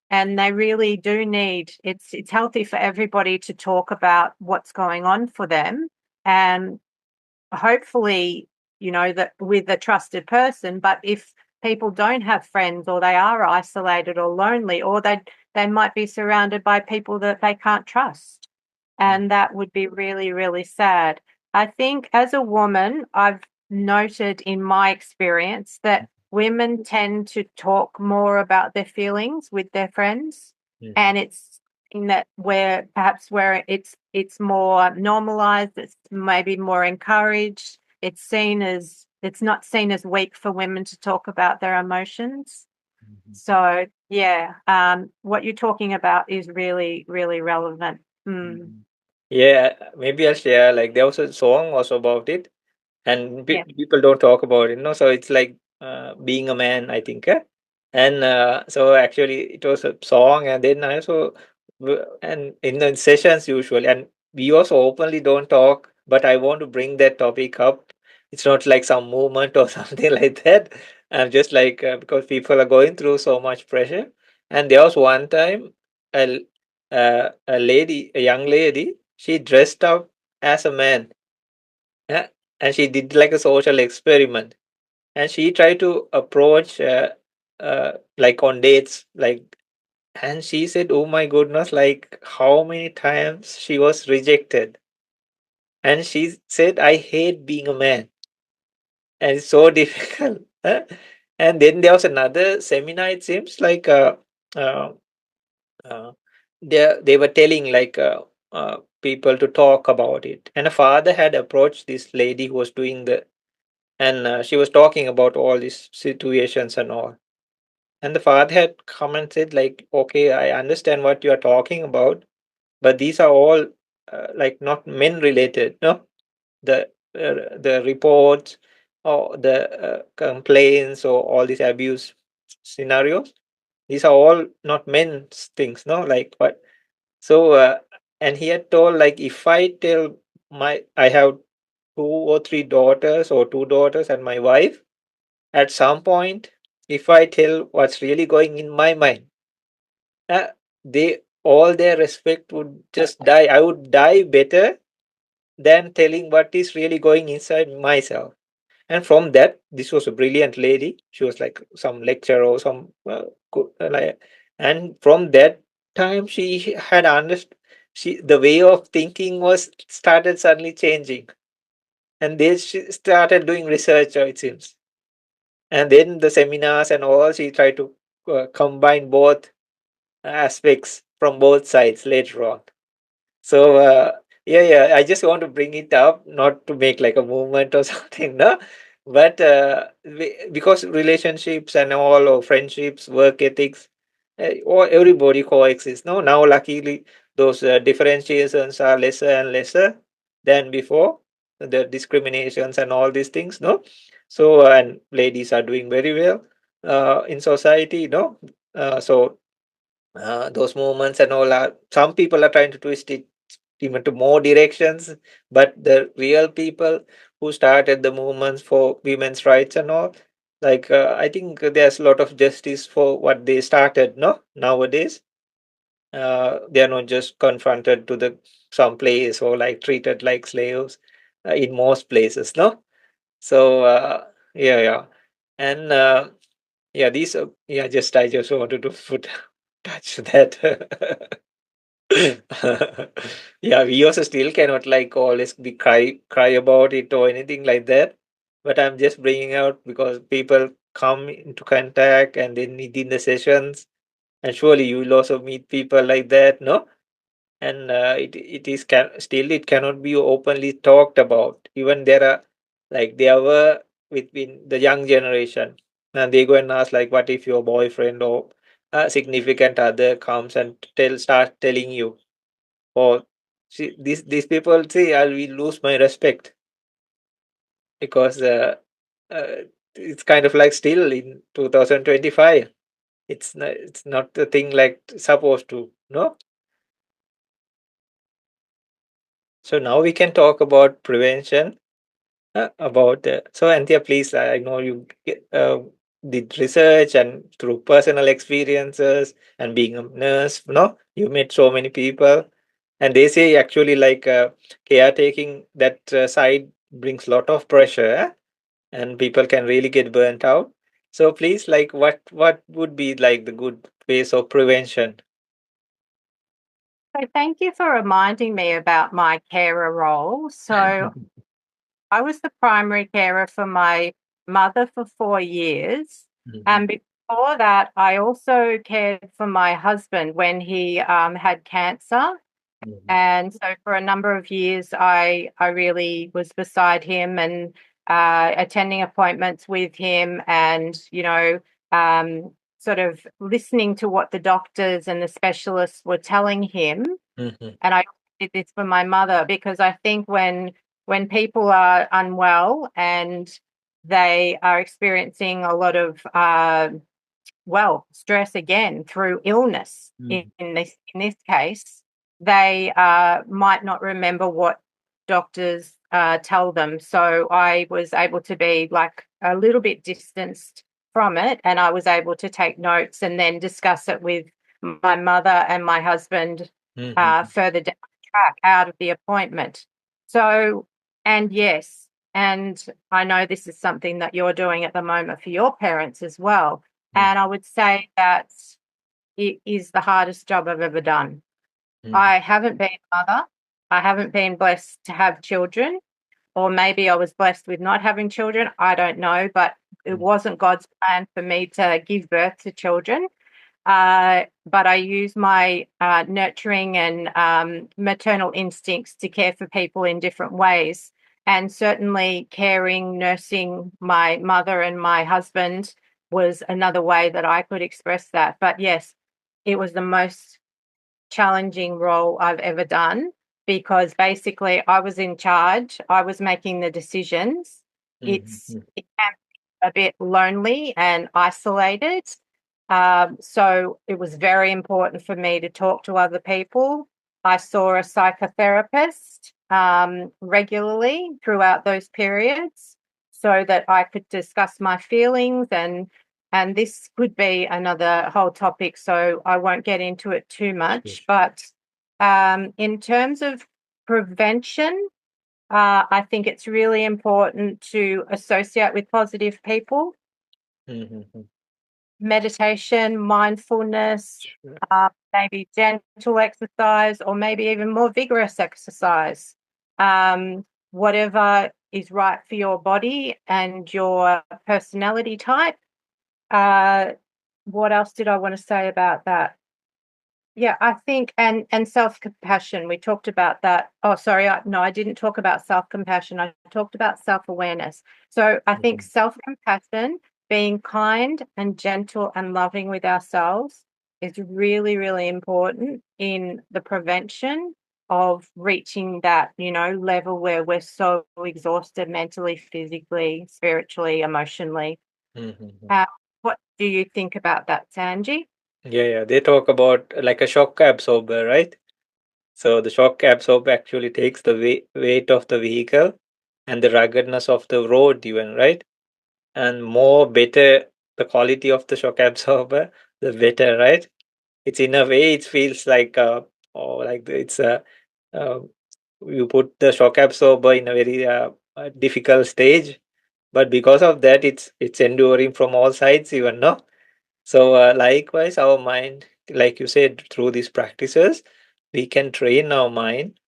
and they really do need it's healthy for everybody to talk about what's going on for them and hopefully, that with a trusted person. But if people don't have friends or they are isolated or lonely or they might be surrounded by people that they can't trust. And that would be really, really sad. I think as a woman, I've noted in my experience that women tend to talk more about their feelings with their friends.
Mhm.
And it's in that where it's more normalized, it's maybe more encouraged. It's not seen as weak for women to talk about their emotions.
Mhm.
So yeah, what you're talking about is really, really relevant. Mm,
Mhm. Yeah, maybe I'll share. Like there was a song also about it, and
yeah.
people don't talk about it, no? So it's like being a man, I think. And so actually, it was a song, and then I also and in the sessions usually, and we also openly don't talk, but I want to bring that topic up. It's not like some movement or something like that. I'm just like because people are going through so much pressure, and there was one time a a young lady, she dressed up as a man, yeah, and she did like a social experiment, and she tried to approach like on dates, like, and she said, "Oh my goodness, like how many times she was rejected." And she said, "I hate being a man, and it's so difficult." And then there was another seminar. It seems like uh, uh, they were telling like people to talk about it, and a father had approached this lady who was doing the and she was talking about all these situations and all. And the father had commented like, "Okay, I understand what you are talking about, but these are all like not men related, no? The reports or the complaints or all these abuse scenarios. These are all not men's things, no? Like what? So, and he had told like, if I tell I have two or three daughters or two daughters and my wife, at some point, if I tell what's really going in my mind, uh, they all their respect would just die. I would die better than telling what is really going inside myself. And from that, this was a brilliant lady. She was like some lecturer or some like, and from that time, she had understood. The way of thinking was started suddenly changing, and then she started doing research. It seems, and then the seminars and all, she tried to combine both aspects from both sides later on. So yeah, I just want to bring it up, not to make like a movement or something, no, but because relationships and all, or friendships, work ethics, or everybody coexist. No, now luckily those differentiations are lesser and lesser than before. The discriminations and all these things, no. So and ladies are doing very well in society, no. So those movements and all are, some people are trying to twist it even to more directions, but the real people who started the movements for women's rights and all, like I think there's a lot of justice for what they started, no, nowadays. They are not just confronted to the some place or like treated like slaves in most places, no. So yeah, and yeah, these yeah, just I just wanted to put touch that. Yeah, we also still cannot like always be cry about it or anything like that. But I'm just bringing out because people come into contact and they need in the sessions, and surely you will also meet people like that, no? And it is still it cannot be openly talked about. Even there are like there were within the young generation, and they go and ask like, what if your boyfriend or a significant other comes and start telling you, or see, these people say, I will lose my respect because uh, it's kind of like still in 2025. It's not the thing like supposed to, no. So now we can talk about prevention. About so Anthea, please, I know you did research and through personal experiences and being a nurse, no, you met so many people, and they say actually like caretaking that side brings lot of pressure, and people can really get burnt out. So please, like, what would be like the good ways of prevention?
So thank you for reminding me about my carer role. So I was the primary carer for my mother for 4 years.
Mhm,
And before that, I also cared for my husband when he had cancer.
mhm,
And so for a number of years, I really was beside him and attending appointments with him and, sort of listening to what the doctors and the specialists were telling him.
mhm,
And I did this for my mother because I think when people are unwell and they are experiencing a lot of stress again through illness
mhm,
in this case, they might not remember what doctors tell them. So I was able to be like a little bit distanced from it, and I was able to take notes and then discuss it with my mother and my husband
mhm,
further down the track out of the appointment. So, and yes, and I know this is something that you're doing at the moment for your parents as well.
mhm,
And I would say that it is the hardest job I've ever done.
mhm,
I haven't been a mother. I haven't been blessed to have children, or maybe I was blessed with not having children. I don't know, but it
mhm,
wasn't God's plan for me to give birth to children. But I use my nurturing and maternal instincts to care for people in different ways. and certainly caring, nursing my mother and my husband was another way that I could express that. But yes, it was the most challenging role I've ever done because basically I was in charge, I was making the decisions. It can be a bit lonely and isolated. So it was very important for me to talk to other people. I saw a psychotherapist regularly throughout those periods so that I could discuss my feelings, and this could be another whole topic, so I won't get into it too much. But in terms of prevention, I think it's really important to associate with positive people. Meditation, mindfulness, maybe gentle exercise, or maybe even more vigorous exercise. Whatever is right for your body and your personality type. What else did I want to say about that? Yeah, I think and self-compassion. We talked about that. Oh, sorry, no, I didn't talk about self-compassion. I talked about self-awareness. So I think self-compassion, being kind and gentle and loving with ourselves is really, really important in the prevention of reaching that, level where we're so exhausted mentally, physically, spiritually, emotionally. What do you think about that, Sanji?
Yeah. They talk about like a shock absorber, right? So the shock absorber actually takes the weight of the vehicle and the ruggedness of the road, even, right? And more better the quality of the shock absorber, the better, right? It's in a way it feels like it's a uh, you put the shock absorber in a very difficult stage, but because of that, it's enduring from all sides, even, no. So likewise, our mind, like you said, through these practices, we can train our mind,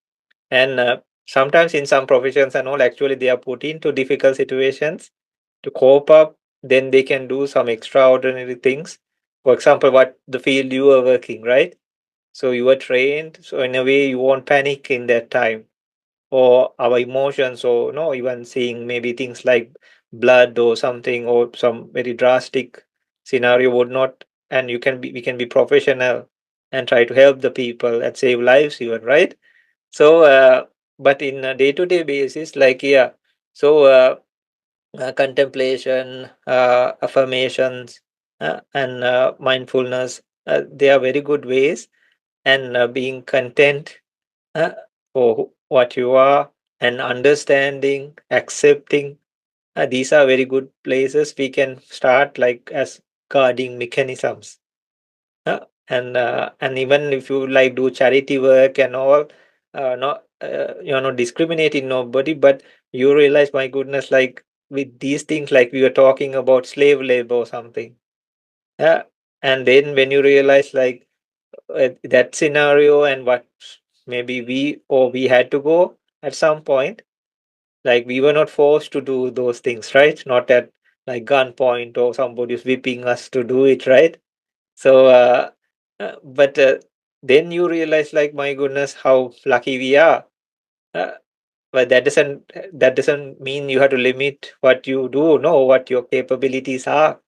and sometimes in some professions and all, actually they are put into difficult situations to cope up. Then they can do some extraordinary things. For example, what the field you are working, right? So you are trained, so in a way you won't panic in that time, or our emotions, or no, even seeing maybe things like blood or something, or some very drastic scenario would not. And we can be professional and try to help the people and save lives even, right? So but in a day-to-day basis, like, yeah, so contemplation, affirmations, and mindfulness, they are very good ways. And being content uh, for what you are, and understanding, accepting, these are very good places we can start, like as guarding mechanisms. And even if you like do charity work and all, not you're not discriminating nobody, but you realize, my goodness, like with these things, like we were talking about slave labor or something. Yeah. And then when you realize, like, that scenario, and what maybe we had to go at some point, like we were not forced to do those things, right? Not at like gunpoint, or somebody's whipping us to do it, right? So but then you realize, like, my goodness, how lucky we are. uh, but that doesn't mean you have to limit what you do, no, what your capabilities are.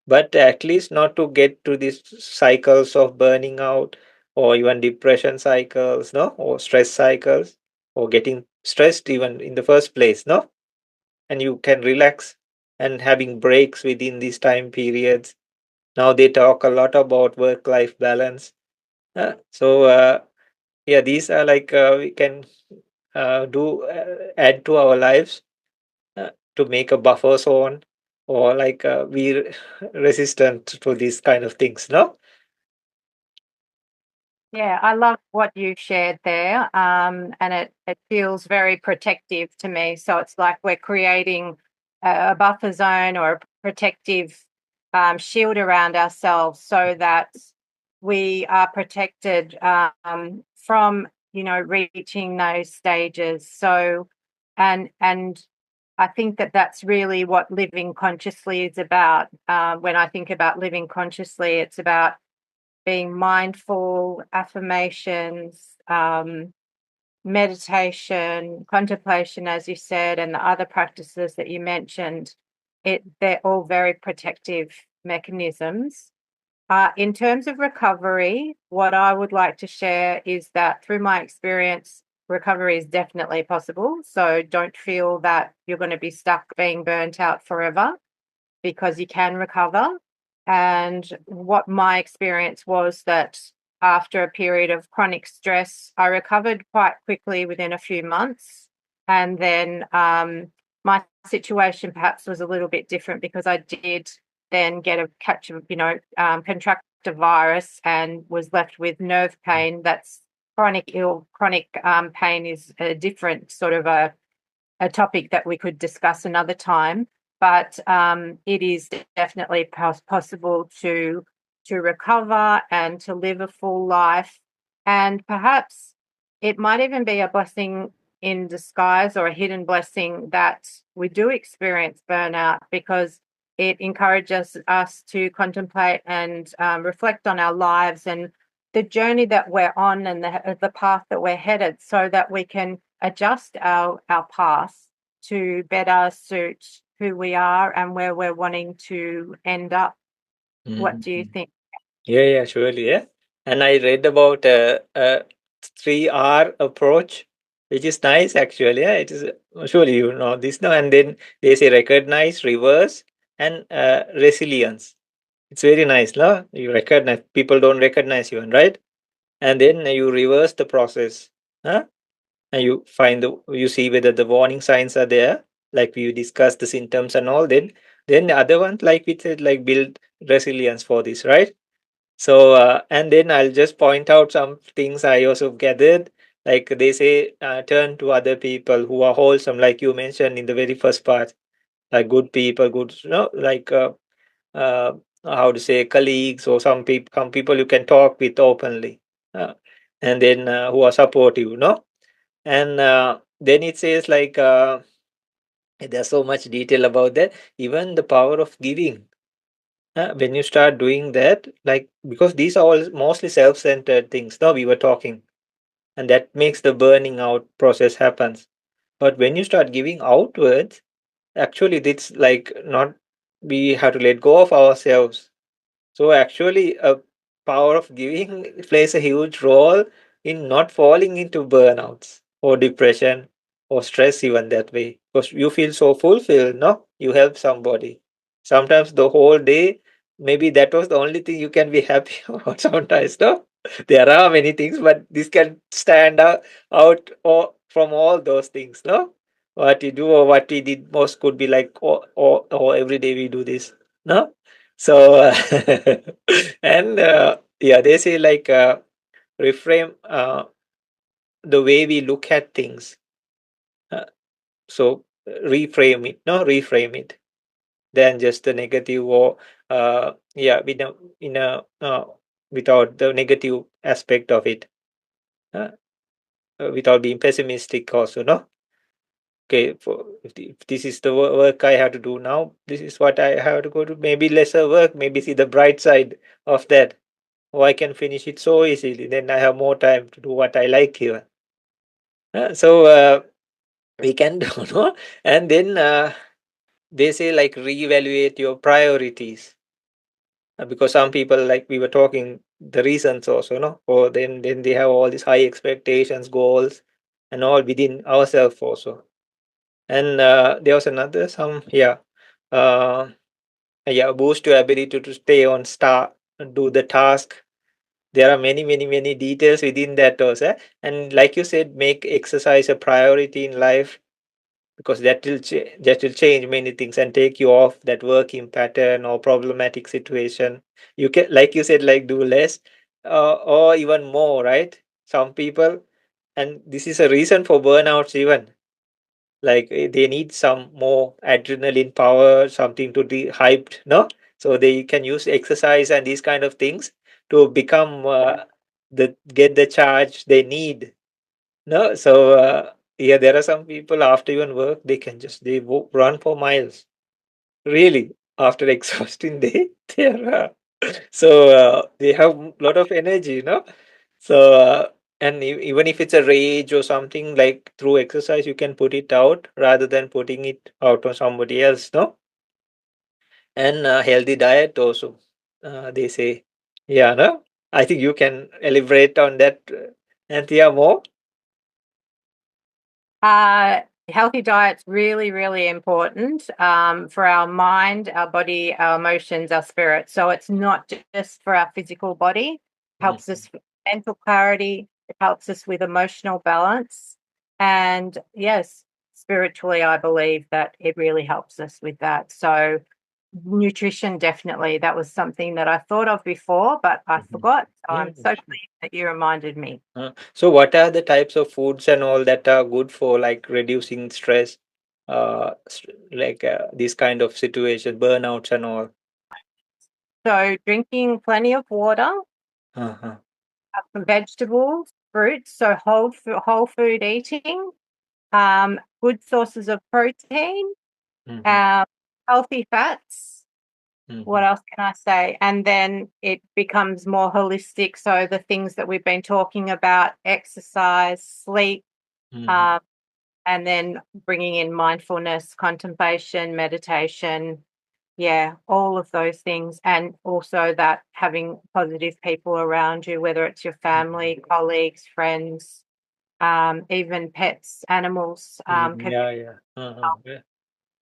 But at least not to get to these cycles of burning out, or even depression cycles, no, or stress cycles, or getting stressed even in the first place, no. And you can relax, and having breaks within these time periods. Now they talk a lot about work life balance. So yeah, these are like, we can do add to our lives, to make a buffer zone, or like be resistant to these kind of things, no.
Yeah, I love what you shared there. And it feels very protective to me. So it's like we're creating a buffer zone or a protective shield around ourselves so that we are protected from, reaching those stages. So, and I think that that's really what living consciously is about. When I think about living consciously, it's about being mindful, affirmations, meditation, contemplation, as you said, and the other practices that you mentioned, they're all very protective mechanisms. In terms of recovery, what I would like to share is that through my experience, recovery is definitely possible. So don't feel that you're going to be stuck being burnt out forever, because you can recover. And what my experience was that after a period of chronic stress, I recovered quite quickly within a few months. And then my situation perhaps was a little bit different, because I did then contract a virus and was left with nerve pain. That's chronic pain is a different sort of a topic that we could discuss another time, but it is definitely possible to recover and to live a full life. And perhaps it might even be a blessing in disguise, or a hidden blessing, that we do experience burnout, because it encourages us to contemplate and reflect on our lives and the journey that we're on, and the path that we're headed, so that we can adjust our path to better suit who we are and where we're wanting to end up. What do you
Mhm.
think?
Yeah, surely, yeah. And I read about a 3R approach, which is nice actually. Yeah, it is surely you know this now. And then they say recognize, reverse, and resilience. It's very nice, no? You recognize people don't recognize you, right? And then you reverse the process, huh? And you see whether the warning signs are there, like we discussed the symptoms and all. Then the other one, like we said, like build resilience for this, right? So, and then I'll just point out some things I also gathered. Like they say, turn to other people who are wholesome, like you mentioned in the very first part, like good people, good, like uh, how to say, colleagues, or some people you can talk with openly, uh, and then who are supportive, and then it says like there's so much detail about that. Even the power of giving, when you start doing that, like because these are all mostly self-centered things. Now we were talking, and that makes the burning out process happens. But when you start giving outwards, actually, it's like not we have to let go of ourselves. So actually, a power of giving plays a huge role in not falling into burnouts or depression or stress even that way. Because you feel so fulfilled, no? You help somebody. Sometimes the whole day, maybe that was the only thing you can be happy about sometimes, no? There are many things, but this can stand out or from all those things, no? What you do or what we did most could be like, or every day we do this, no? So, and yeah, they say like reframe the way we look at things. Uh, so reframe it, no, reframe it. Than just the negative or yeah, in a without the negative aspect of it, uh, without being pessimistic also, no. Okay, if this is the work I have to do now, this is what I have to go to. Maybe lesser work, maybe see the bright side of that. Oh, I can finish it so easily. Then I have more time to do what I like here. So we can do, no? And then they say like reevaluate your priorities. Because some people, like we were talking, the reasons also, no? Or then they have all these high expectations, goals, and all within ourselves also. And there was another some uh, yeah, boost your ability to stay on star, do the task. There are many details within that also, eh? And like you said, make exercise a priority in life, because that will change many things and take you off that working pattern or problematic situation. You can, like you said, like do less, or even more, right? Some people, and this is a reason for burnouts even, like they need some more adrenaline power, something to be hyped, no? So they can use exercise and these kind of things to become the get the charge they need, no? So yeah, there are some people after even work they can just run for miles, really, after exhausting day. They are so they have a lot of energy, so And even if it's a rage or something, like through exercise, you can put it out rather than putting it out on somebody else, no? And healthy diet also, they say. Yeah, no? I think you can elaborate on that, Anthea, more.
Healthy diet's really, really important for our mind, our body, our emotions, our spirit. So it's not just for our physical body, it helps
Mhm.
us with mental clarity, it helps us with emotional balance. And yes, spiritually, I believe that it really helps us with that. So nutrition, definitely. That was something that I thought of before, but I
Mhm.
forgot. So
Yeah.
I'm so pleased that you reminded me.
So what are the types of foods and all that are good for like reducing stress, like these kind of situations, burnouts and all?
So drinking plenty of water,
Uh-huh.
some vegetables, fruits, so whole food eating, good sources of protein,
Mm-hmm.
um, healthy fats. What
Mm-hmm.
else can I say? And then it becomes more holistic. So the things that we've been talking about, exercise, sleep,
Mm-hmm.
um, and then bringing in mindfulness, contemplation, meditation. Yeah, all of those things. And also that having positive people around you, whether it's your family, colleagues, friends, even pets, animals,
Mm-hmm.
can
Yeah, yeah. Uh-huh. Yeah.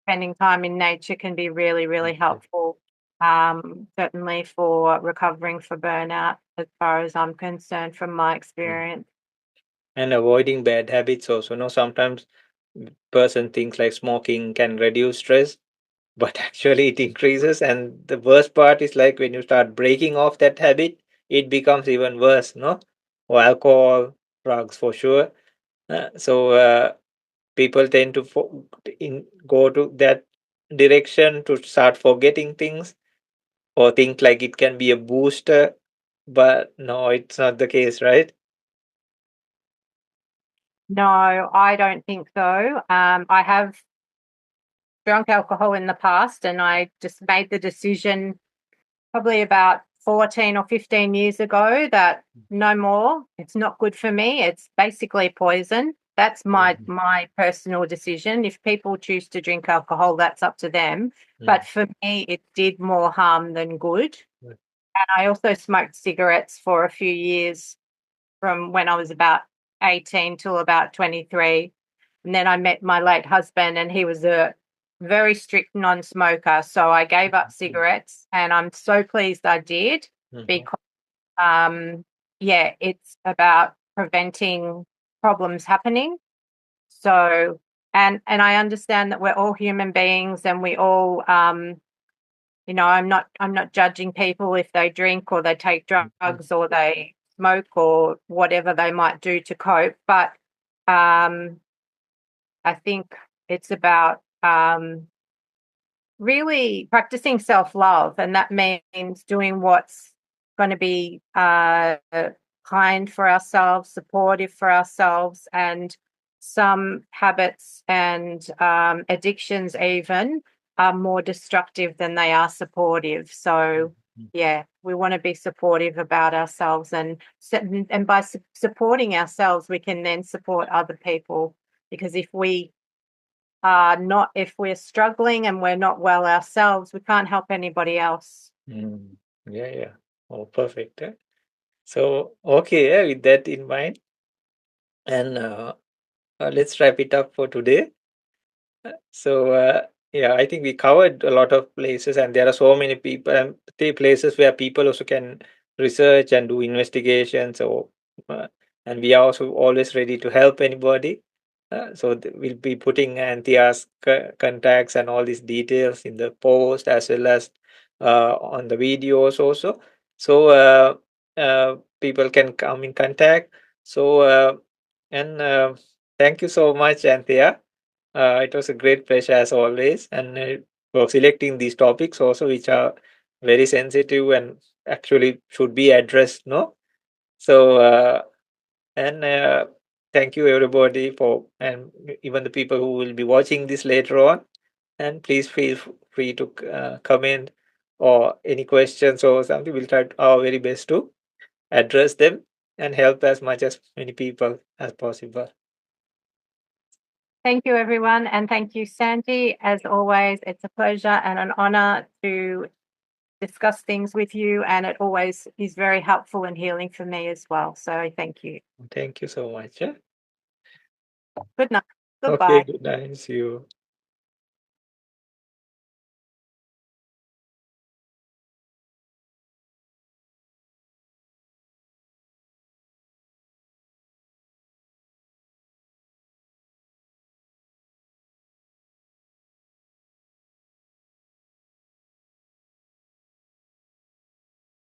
spending time in nature can be really, really
Okay.
helpful. Certainly for recovering for burnout, as far as I'm concerned, from my
Mm.
experience.
And avoiding bad habits also. No, sometimes person thinks like smoking can reduce stress, but actually it increases. And the worst part is like when you start breaking off that habit, it becomes even worse, no? Or alcohol, drugs for sure. So people tend to go to that direction to start forgetting things or think like it can be a booster, but no, it's not the case, right?
No, I don't think so. I have drunk alcohol in the past, and I just made the decision probably about 14 or 15 years ago that no more. It's not good for me. It's basically poison. That's
Mhm.
my personal decision. If people choose to drink alcohol, that's up to them. But
Mm.
for me, it did more harm than good.
Mm.
And I also smoked cigarettes for a few years from when I was about 18 till about 23. And then I met my late husband, and he was a very strict non smoker. So I gave up cigarettes, and I'm so pleased I did
Mhm.
because, um, yeah, it's about preventing problems happening. So, and I understand that we're all human beings, and we all, I'm not judging people if they drink or they take
Mhm.
drugs or they smoke or whatever they might do to cope. But um, I think it's about really practicing self love, and that means doing what's going to be kind for ourselves, supportive for ourselves, and some habits and addictions even are more destructive than they are supportive. So,
Mhm.
yeah, we want to be supportive about ourselves, and by supporting ourselves, we can then support other people. Because if we're struggling and we're not well ourselves, we can't help anybody else.
Mm. Yeah, yeah. Oh, perfect. So, okay, yeah, with that in mind, and let's wrap it up for today. So, yeah, I think we covered a lot of places, and there are so many people and the places where people also can research and do investigations. Uh, and we are also always ready to help anybody. We'll be putting Anthea's contacts and all these details in the post as well as on the videos also. So, people can come in contact. So, and thank you so much, Anthea. It was a great pleasure as always, and for selecting these topics also, which are very sensitive and actually should be addressed. No, so and thank you everybody for, and even the people who will be watching this later on. And please feel free to comment or any questions or something. We'll try our very best to address them. and help as much as many people as possible.
Thank you, everyone. And thank you, Sanji. As always, it's a pleasure and an honor to discuss things with you. And it always is very helpful and healing for me as well. So thank you.
Thank you so much. Yeah?
Good night.
Okay,
Goodbye.
good night. See you.